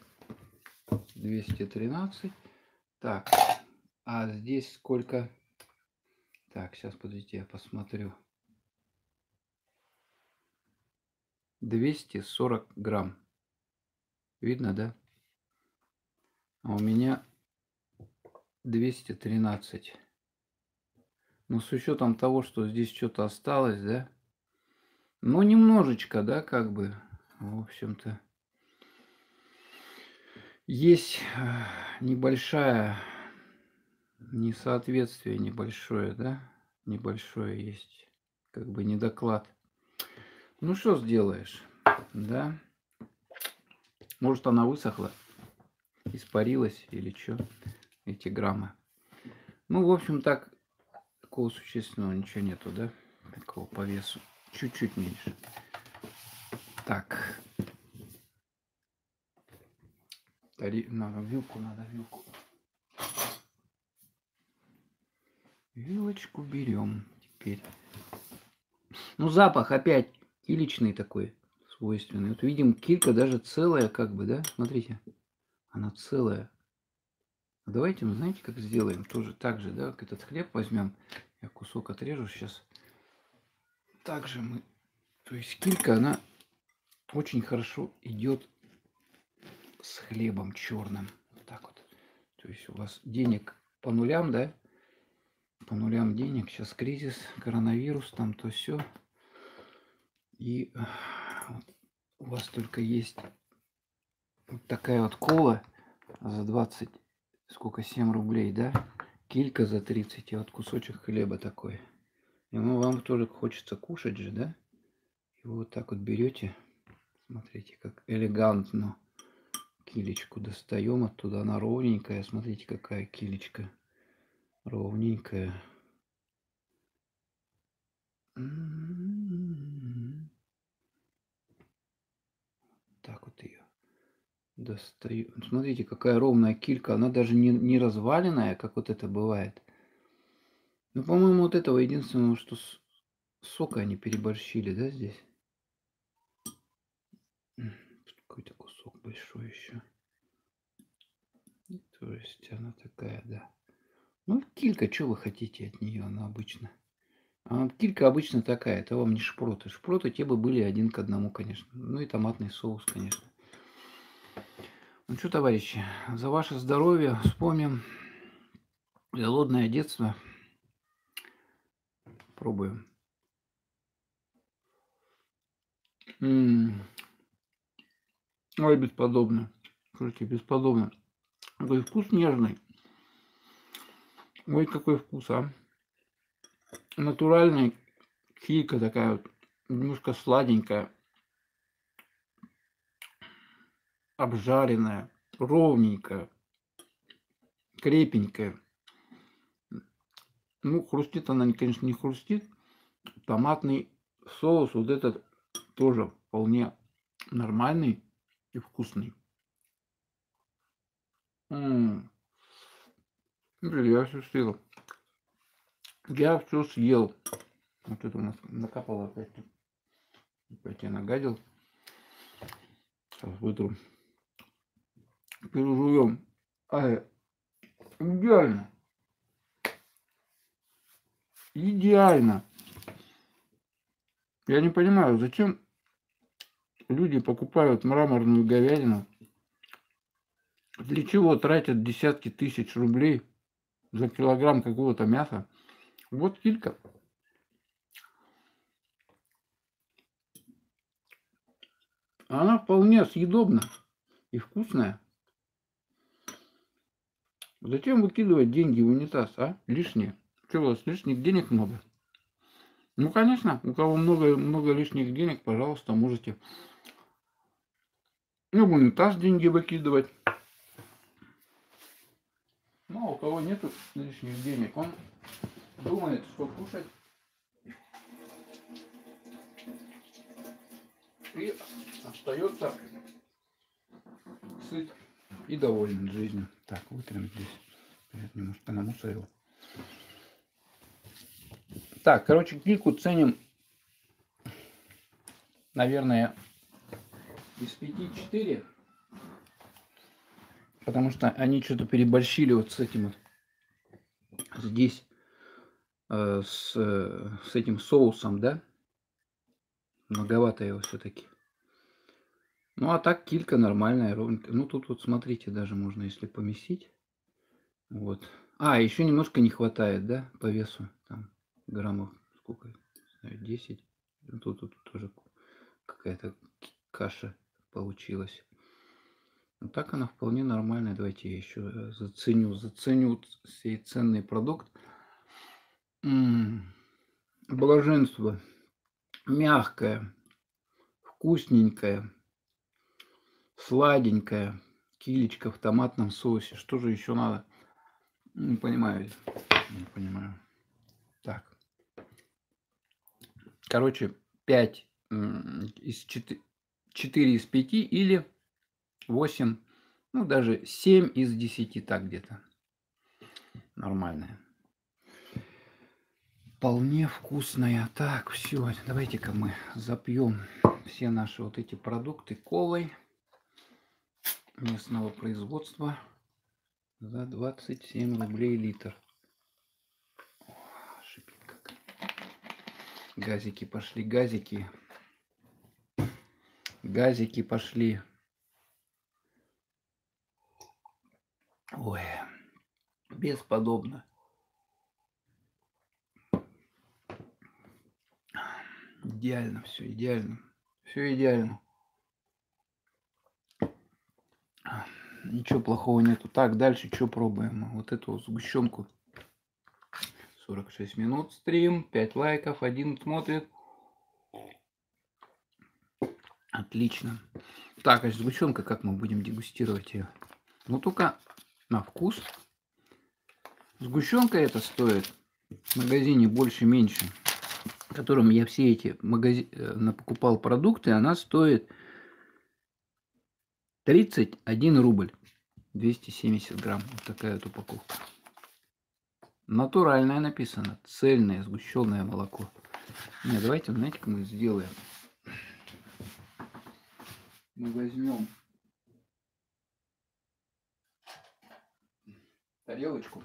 213. Так, а здесь сколько? Так, сейчас, подождите, я посмотрю. 240 грамм. Видно, да? А у меня 213. Но с учетом того, что здесь что-то осталось, да? Ну, немножечко, да, как бы, в общем-то. Есть небольшая несоответствие небольшое, да? Небольшое есть, как бы недоклад. Ну, что сделаешь, да? Может, она высохла, испарилась или что, эти граммы. Ну, в общем, так, такого существенного ничего нету, да? Такого по весу. Чуть-чуть меньше. Так. Надо вилку, Вилочку берем теперь. Ну, запах опять киличный такой, свойственный. Вот видим, килька даже целая, как бы, да? Смотрите, она целая. Давайте мы, знаете, как сделаем? Тоже так же, да, как этот хлеб возьмем. Я кусок отрежу сейчас. Также мы, то есть килька, она очень хорошо идет с хлебом черным. Вот так вот. То есть у вас денег по нулям, да? По нулям денег. Сейчас кризис, коронавирус, там то все. И вот у вас только есть вот такая вот кола за 20, сколько, 7 рублей, да? Килька за 30, и вот кусочек хлеба такой. И ну, вам тоже хочется кушать же, да? И вот так вот берете, смотрите, как элегантно килечку достаем оттуда, она ровненькая, смотрите, какая килечка ровненькая. Так вот ее достаю. Смотрите, какая ровная килька, она даже не разваленная, как вот это бывает. Ну, по-моему, вот этого единственного, что сока они переборщили, да, здесь? Какой-то кусок большой еще. То есть она такая, да. Ну, килька, что вы хотите от нее, она обычно. А килька обычно такая, это вам не шпроты. Шпроты те бы были 1 к 1, конечно. Ну и томатный соус, конечно. Ну что, товарищи, за ваше здоровье вспомним голодное детство. Пробуем. Ой, бесподобно. Слушайте, бесподобно. Какой вкус нежный. Ой, какой вкус, а. Натуральный. Килька такая вот, немножко сладенькая. Обжаренная. Ровненькая. Крепенькая. Ну, хрустит она, конечно, не хрустит. Томатный соус вот этот тоже вполне нормальный и вкусный. Блин, я все съел. Я все съел. Вот это у нас накапало опять. Опять я нагадил. Сейчас вытру. Пережуем. Идеально. Идеально. Я не понимаю, зачем люди покупают мраморную говядину. Для чего тратят десятки тысяч рублей за килограмм какого-то мяса? Вот килька. Она вполне съедобна и вкусная. Зачем выкидывать деньги в унитаз, а? Лишние. Что у вас лишних денег много? Ну, конечно, у кого много лишних денег, пожалуйста, можете в унитаз деньги выкидывать. Ну, а у кого нету лишних денег, он думает, что кушать. И остается сыт и доволен жизнью. Так, вытрем здесь. Я немножко намусорил. Так, короче, кильку ценим, наверное, Из 5 4. Потому что они что-то переборщили вот с этим вот. Здесь с этим соусом, да? Многовато его все-таки. Ну, а так килька нормальная, ровненькая. Ну, тут вот смотрите, даже можно, если поместить. Вот. А, еще немножко не хватает, да, по весу. Там граммов сколько? 10. Ну, тут тоже какая-то каша получилась. Ну, так она вполне нормальная. Давайте я еще заценю сей ценный продукт. Блаженство. Мягкое, вкусненькое, сладенькое. Килечка в томатном соусе. Что же еще надо? Не понимаю. Не понимаю. Так. Короче, 5 из 4 из 5 или 8, ну даже 7 из 10, так где-то. Нормальная. Вполне вкусная. Так, все, давайте-ка мы запьем все наши вот эти продукты колой местного производства за 27 рублей литр. Шипит как. Газики пошли, газики. Газики пошли. Ой, бесподобно. Идеально, все идеально. Все идеально. Ничего плохого нету. Так, дальше что пробуем? Вот эту вот сгущенку. 46 минут стрим, 5 лайков, 1 смотрит. Отлично. Так, а сгущенка, как мы будем дегустировать ее? Ну, только на вкус. Сгущенка это стоит в магазине больше-меньше, в котором я все эти покупал продукты, она стоит 31 рубль. 270 грамм. Вот такая вот упаковка. Натуральное написано. Цельное сгущенное молоко. Не, давайте, знаете, как мы сделаем? Мы возьмем тарелочку.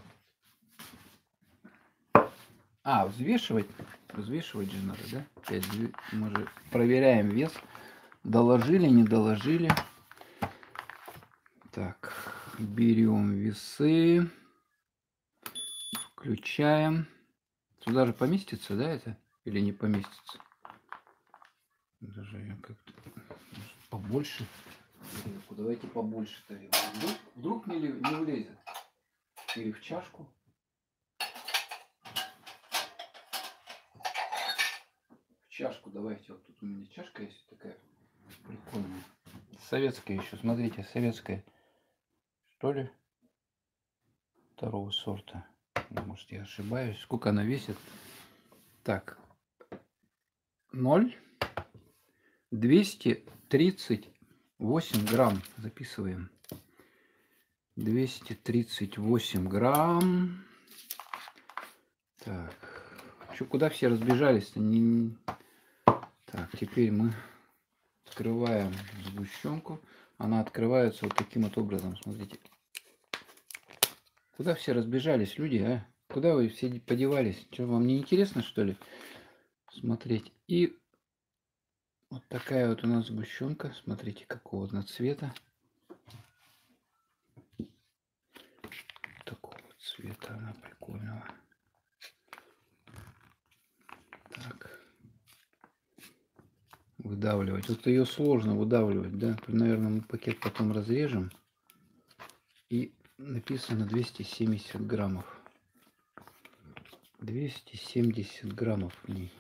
А, взвешивать? Взвешивать же надо, да? Опять мы же проверяем вес. Доложили, не доложили. Так, берем весы. Включаем. Сюда же поместится, да, это? Или не поместится? Даже я как-то побольше. Тарелку. Давайте побольше тарелку. Вдруг не влезет. Или в чашку. В чашку давайте. Вот тут у меня чашка есть такая прикольная. Советская еще. Смотрите, советская. Что ли? Второго сорта. Может, я ошибаюсь. Сколько она весит? Так. 238 грамм. Записываем. 238 грамм. Так. Что, куда все разбежались-то? Так, теперь мы открываем сгущенку. Она открывается вот таким вот образом. Смотрите. Куда все разбежались, люди, а? Куда вы все подевались? Что, вам не интересно, что ли, смотреть? И вот такая вот у нас сгущенка. Смотрите, какого цвета. Такого цвета она прикольного. Так. Выдавливать. Вот ее сложно выдавливать, да? Наверное, мы пакет потом разрежем. И написано 270 граммов. 270 граммов в ней.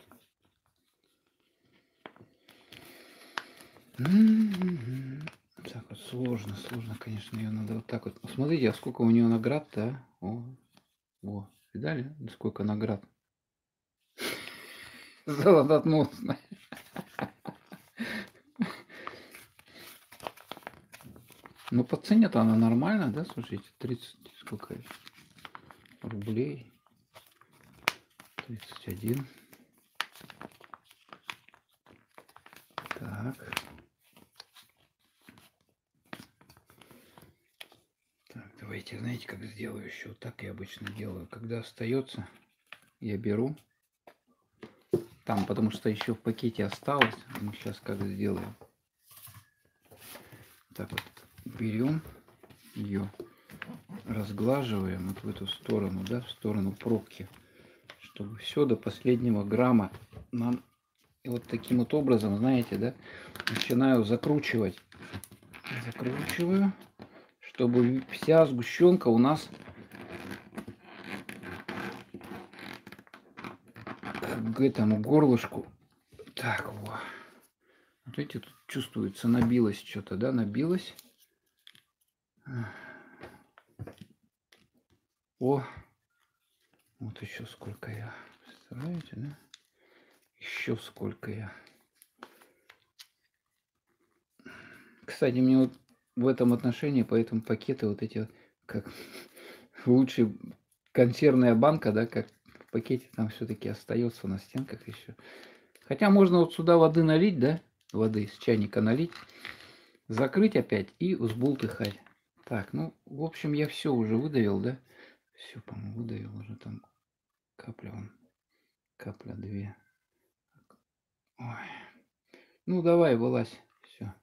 Так вот сложно, конечно, ее надо вот так вот. Смотрите, а сколько у нее наград-то, а? О, видали, сколько наград? Золотоносная. Ну, по цене-то она нормально, да, слушайте, 30, сколько рублей? 31. Так. давайте, знаете, как сделаю еще? Вот так я обычно делаю. Когда остается, я беру. Там, потому что еще в пакете осталось. Мы сейчас как сделаем. Так вот, берем ее, разглаживаем вот в эту сторону, да, в сторону пробки, чтобы все до последнего грамма нам. И вот таким вот образом, знаете, да, начинаю закручивать. Закручиваю, чтобы вся сгущенка у нас к этому горлышку. Так, вот. Вот видите, тут чувствуется, набилось что-то, да, набилось. О, вот еще сколько я. Представляете, да? Еще сколько я. Кстати, мне вот в этом отношении, поэтому пакеты вот эти, как лучше консервная банка, да, как в пакете там все-таки остается на стенках еще. Хотя можно вот сюда воды налить, да, воды с чайника налить, закрыть опять и взбултыхать. Так, ну, в общем, я все уже выдавил, да? Все, по-моему, выдавил уже там капля, вон, капля две. Ой. Ну, давай, вылазь. Все.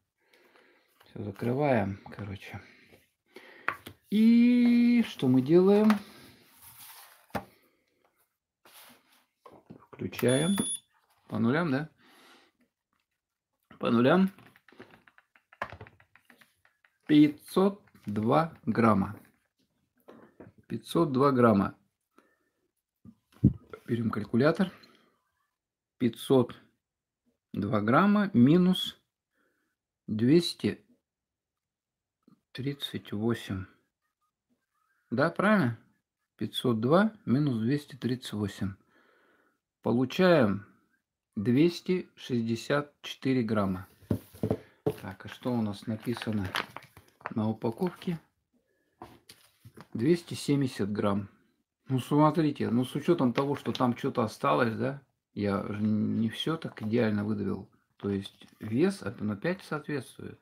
Все, закрываем, короче. И что мы делаем? Включаем. По нулям, да? По нулям. 502 грамма. 502 грамма. Берем калькулятор. 502 грамма минус 238. Да, правильно? 502 минус 238. Получаем 264 грамма. Так, а что у нас написано на упаковке? 270 грамм. Ну, смотрите, ну, с учетом того, что там что-то осталось, да, я же не все так идеально выдавил. То есть вес опять соответствует.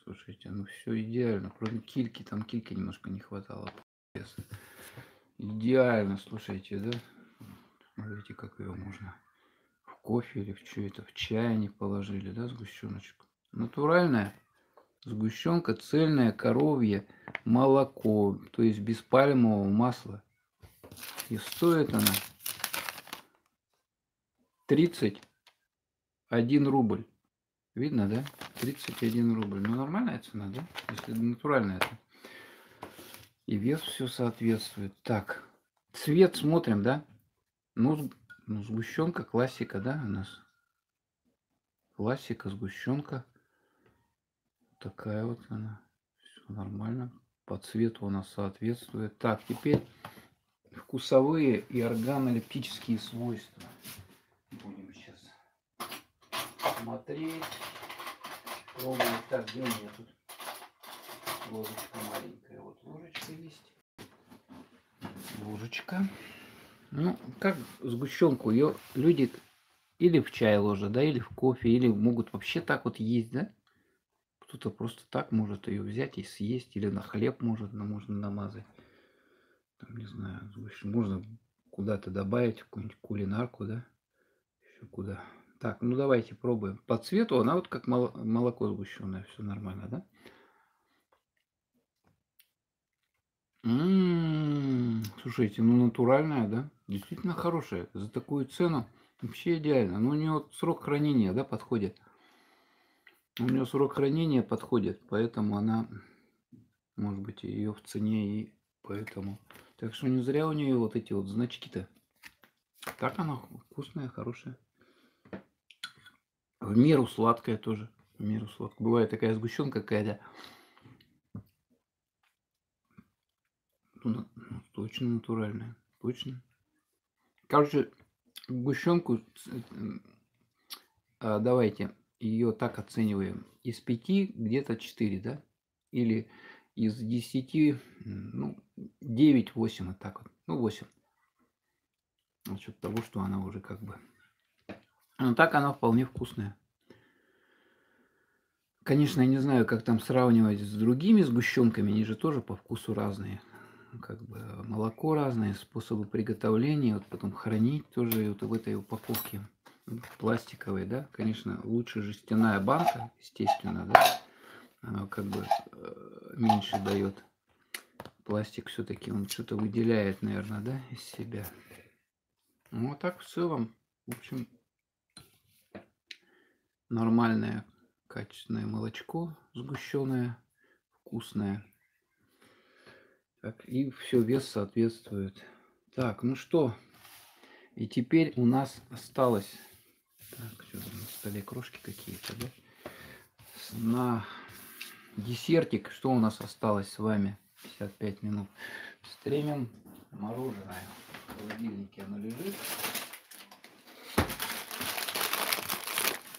Слушайте, ну все идеально, кроме кильки, там кильки немножко не хватало. Веса. Идеально, слушайте, да? Смотрите, как ее можно в кофе или в что это, в чайник положили, да, сгущеночку. Натуральная сгущенка, цельное коровье молоко, то есть без пальмового масла. И стоит она 31 рубль. Видно, да? 31 рубль. Ну, нормальная цена, да? Если натуральная это. И вес все соответствует. Так, цвет смотрим, да? Ну, сгущенка, классика, да, у нас? Классика, сгущенка. Такая вот она. Все нормально. По цвету она соответствует. Так, теперь вкусовые и органолептические свойства. Будем сейчас смотреть. Пробовать. Так, где у меня тут ложечка маленькая? Вот ложечка есть. Ложечка. Ну, как сгущенку ее люди или в чай ложат, да, или в кофе, или могут вообще так вот есть, да? Кто-то просто так может ее взять и съесть, или на хлеб можно намазать. Там, не знаю, можно куда-то добавить, в какую-нибудь кулинарку, да? Еще куда. Так, ну давайте пробуем. По цвету она вот как молоко сгущенное, все нормально, да? Слушайте, ну натуральная, да? Действительно хорошая. За такую цену вообще идеально. Но у нее срок хранения, да, подходит. У нее срок хранения подходит, поэтому она, может быть, ее в цене и поэтому. Так что не зря у нее вот эти вот значки-то. Так она вкусная, хорошая. В меру сладкая тоже. В меру сладкая. Бывает такая сгущенка какая-то. Ну, точно натуральная. Точно. Короче, сгущенку давайте ее так оцениваем. Из 5 где-то 4, да? Или из 10, ну, 9-8, вот так вот. Ну, 8. За счет того, что она уже как бы... Но так она вполне вкусная. Конечно, я не знаю, как там сравнивать с другими сгущенками, они же тоже по вкусу разные. Как бы молоко разное, способы приготовления, вот потом хранить тоже вот в этой упаковке пластиковой, да. Конечно, лучше жестяная банка, естественно, да. Она как бы меньше дает. Пластик все-таки он что-то выделяет, наверное, да, из себя. Ну, а так в целом, в общем, нормальное качественное молочко сгущенное, вкусное. Так, и все, вес соответствует. Так, ну что, и теперь у нас осталось... Так, что на столе крошки какие-то, да? На десертик, что у нас осталось с вами? 55 минут. Стремим мороженое. В холодильнике оно лежит.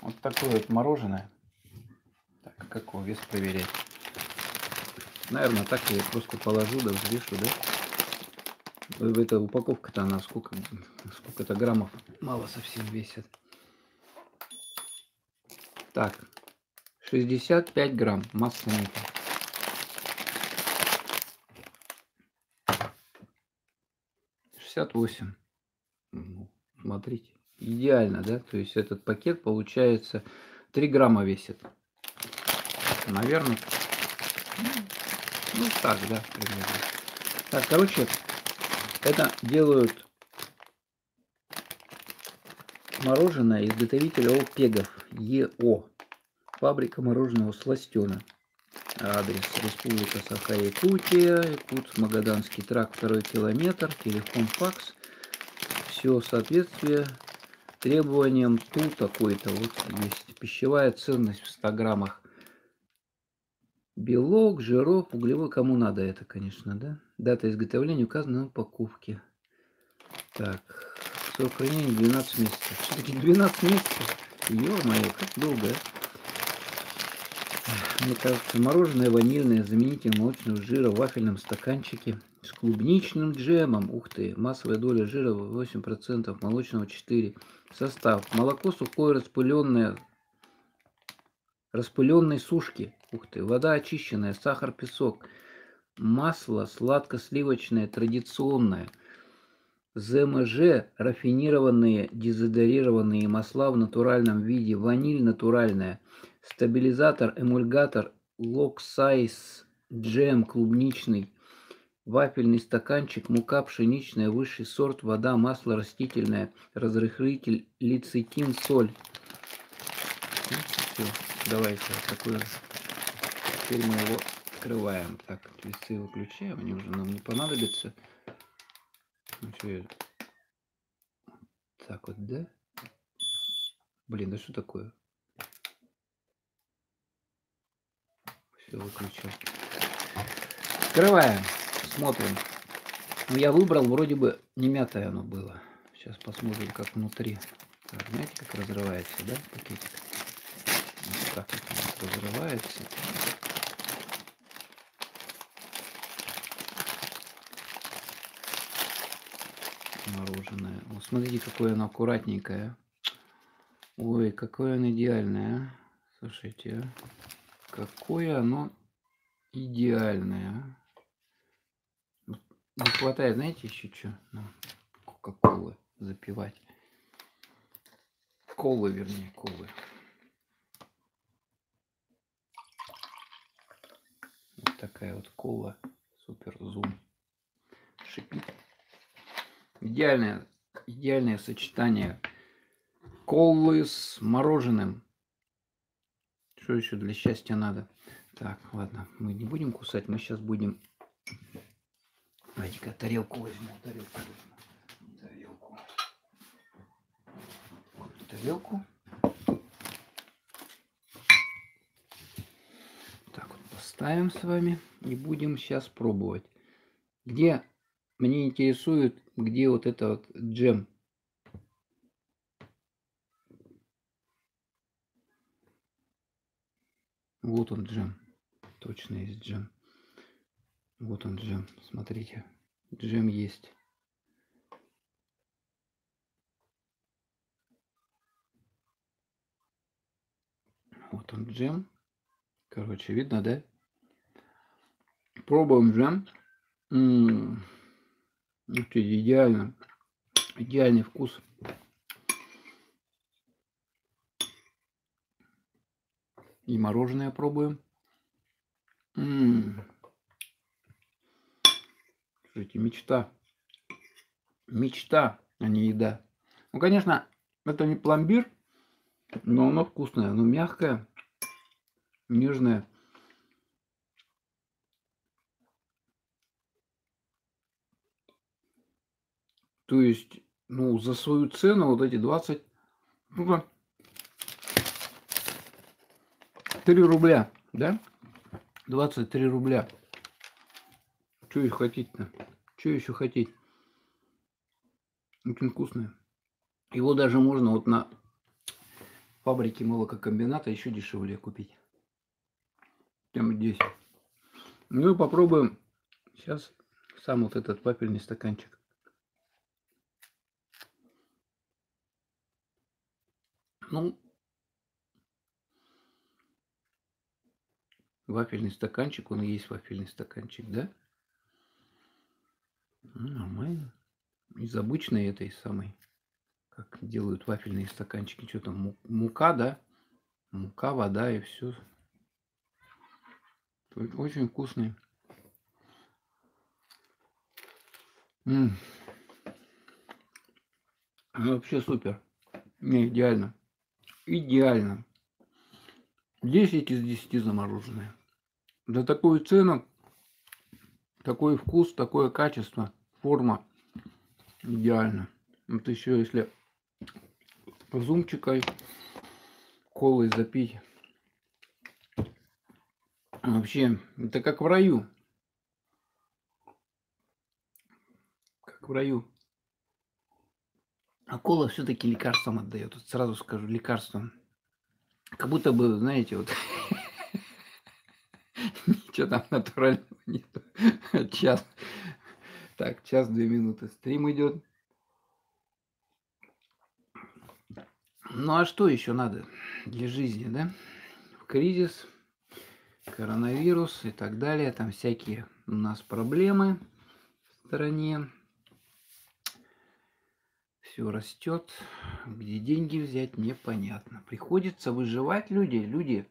Вот такое вот мороженое. Так, как его вес проверять? Наверное, так я просто положу, да взвешу, да? Эта упаковка-то она сколько-то граммов мало совсем весит. Так, 65 грамм масса нету. 68. Ну, смотрите, идеально, да? То есть этот пакет получается 3 грамма весит. Наверное, ну так, да, примерно. Так, короче, это делают мороженое изготовитель ООО «Пегов» ЕО. Фабрика мороженого «Сластена». Адрес: Республика Саха-Якутия, Якутск, Магаданский тракт, 2 километр, телефон, факс. Все соответствие требованиям ТУ такой-то. Вот есть пищевая ценность в 100 граммах. Белок, жиров, углевой. Кому надо это, конечно, да? Дата изготовления указана на упаковке. Так, срок хранения 12 месяцев. Все-таки 12 месяцев? Ё-моё, как долго, а? Мне кажется, мороженое ванильное, заменитель молочного жира в вафельном стаканчике с клубничным джемом. Ух ты, массовая доля жира 8%, молочного 4%. Состав: молоко сухое, распыленной сушки. Ух ты, вода очищенная, сахар, песок, масло сладко-сливочное традиционное, ЗМЖ рафинированные дезодорированные масла в натуральном виде, ваниль натуральная, стабилизатор, эмульгатор, локсайз, джем клубничный, вафельный стаканчик, мука пшеничная, высший сорт, вода, масло растительное, разрыхлитель, лецитин, соль. Ну, всё, давайте вот такой. Теперь мы его открываем. Так, весы выключаем, они уже нам не понадобятся. Ну, что я... Так вот, да? Блин, да что такое? Все выключил. Открываем, смотрим. Ну, я выбрал, вроде бы не мятое оно было. Сейчас посмотрим, как внутри. Так, знаете, как разрывается, да, пакетик? Вот так вот разрывается. Мороженое. Вот смотрите, какое оно аккуратненькое. Ой, какое оно идеальное. Слушайте, какое оно идеальное. Не хватает, знаете, еще что? Кока-колы запивать. Колы, вернее, колы. Вот такая вот кола. Супер зум. Шипит. Идеальное сочетание колы с мороженым. Что еще для счастья надо? Так, ладно, мы не будем кусать, мы сейчас будем... Давайте-ка тарелку возьму. Тарелку. Так вот поставим с вами и будем сейчас пробовать. Где мне интересует, где вот это вот джем. Вот он джем. Точно есть джем. Вот он джем. Смотрите. Джем есть. Вот он джем. Короче, видно, да? Пробуем джем. Идеально. Идеальный вкус. И мороженое пробуем. Слушайте, мечта. Мечта, а не еда. Ну, конечно, это не пломбир, но оно вкусное. Оно мягкое, нежное. То есть, ну, за свою цену вот эти 20, ну, 3 рубля, да? 23 рубля. Что еще хотеть-то? Что еще хотеть? Очень вкусное. Его даже можно вот на фабрике молококомбината еще дешевле купить. Прямо здесь. Ну и попробуем сейчас сам вот этот вафельный стаканчик. Ну, вафельный стаканчик, он и есть вафельный стаканчик, да? Ну, нормально. Из обычной этой самой, как делают вафельные стаканчики. Что там, мука, да? Мука, вода и все. Очень вкусный. Вообще супер. Не, идеально. Идеально. 10 из 10 за мороженое. За такую цену, такой вкус, такое качество, форма. Идеально. Вот еще если зумчикой, колой запить. Вообще, это как в раю. Как в раю. А кола все-таки лекарством отдает. Вот сразу скажу, лекарством. Как будто бы, знаете, вот ничего там натурального нету. Час. Так, час 2 минуты. Стрим идет. Ну а что еще надо для жизни, да? Кризис, коронавирус и так далее. Там всякие у нас проблемы в стране. Все растет. Где деньги взять, непонятно. Приходится выживать, люди.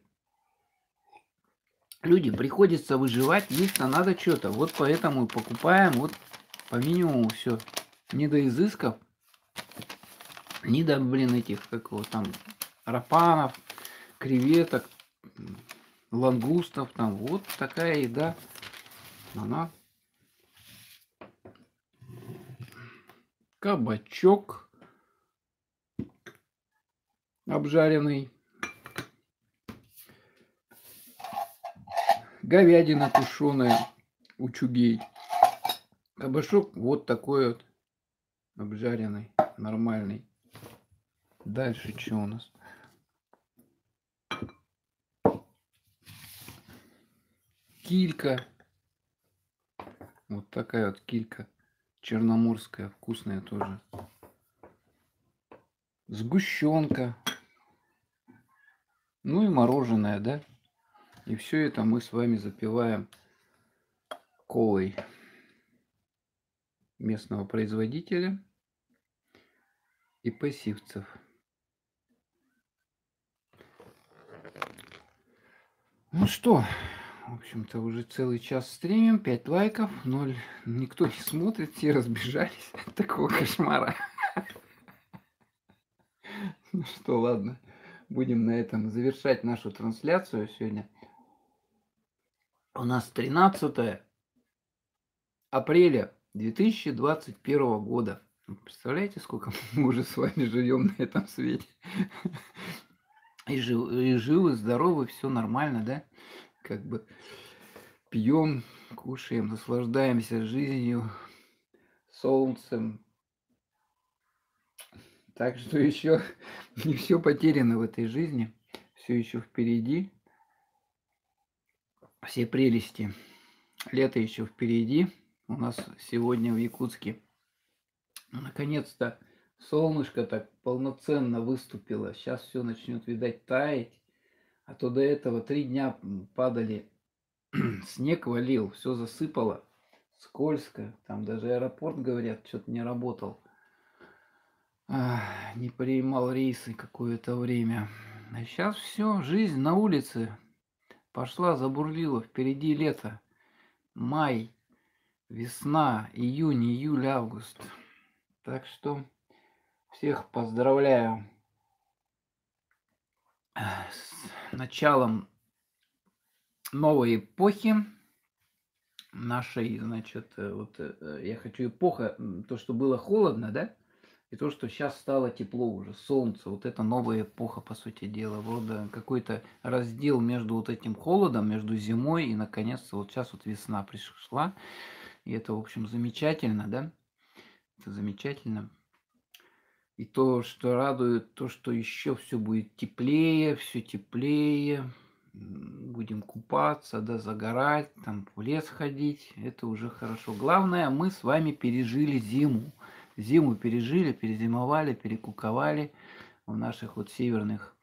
Люди, приходится выживать, есть-то надо что-то. Вот поэтому покупаем вот по минимуму все. Не до изысков, не до, блин, этих, как его там, рапанов, креветок, лангустов. Там вот такая еда. Она кабачок обжаренный, говядина тушеная, учугей. Кабачок вот такой вот обжаренный, нормальный. Дальше что у нас? Килька. Вот такая вот килька. Черноморская, вкусная тоже. Сгущенка. Ну и мороженое, да? И все это мы с вами запиваем колой местного производителя и пассивцев. Ну что, в общем-то, уже целый час стримим, 5 лайков, 0, никто не смотрит, все разбежались от такого кошмара. Ну что, ладно, будем на этом завершать нашу трансляцию сегодня. У нас 13 апреля 2021 года. Представляете, сколько мы уже с вами живем на этом свете? И живы, здоровы, все нормально, да? Как бы пьем, кушаем, наслаждаемся жизнью, солнцем. Так что еще не все потеряно в этой жизни, все еще впереди, все прелести. Лето еще впереди. У нас сегодня в Якутске наконец-то солнышко так полноценно выступило. Сейчас все начнет, видать, таять. А то до этого 3 дня, падали, снег валил, все засыпало, скользко. Там даже аэропорт, говорят, что то не работал. Не принимал рейсы какое-то время. А сейчас все, жизнь на улице пошла, забурлила, впереди лето, май, весна, июнь, июль, август. Так что всех поздравляю с началом новой эпохи нашей, значит, я хочу эпоха, то, что было холодно, да, и то, что сейчас стало тепло уже, солнце, вот это новая эпоха, по сути дела. Вот, какой-то раздел между вот этим холодом, между зимой и, наконец-то, вот сейчас вот весна пришла. И это, в общем, замечательно, да? Это замечательно. И то, что радует, то, что еще все будет теплее, все теплее. Будем купаться, да, загорать, там в лес ходить. Это уже хорошо. Главное, мы с вами пережили зиму. Зиму пережили, перезимовали, перекуковали в наших вот северных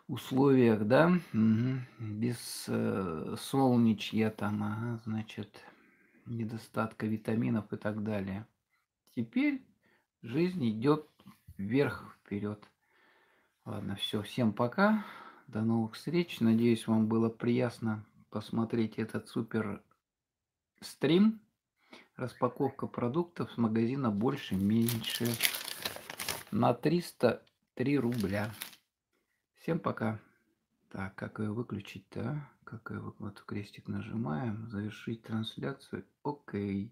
условиях, да, без солнечья там, ага, значит, недостатка витаминов и так далее. Теперь жизнь идет вверх, вперед. Ладно, все, всем пока, до новых встреч. Надеюсь, вам было приятно посмотреть этот супер стрим. Распаковка продуктов с магазина «Больше-меньше» на 303 рубля. Всем пока. Так, как ее выключить-то, а? Как ее вот крестик нажимаем, завершить трансляцию. Окей.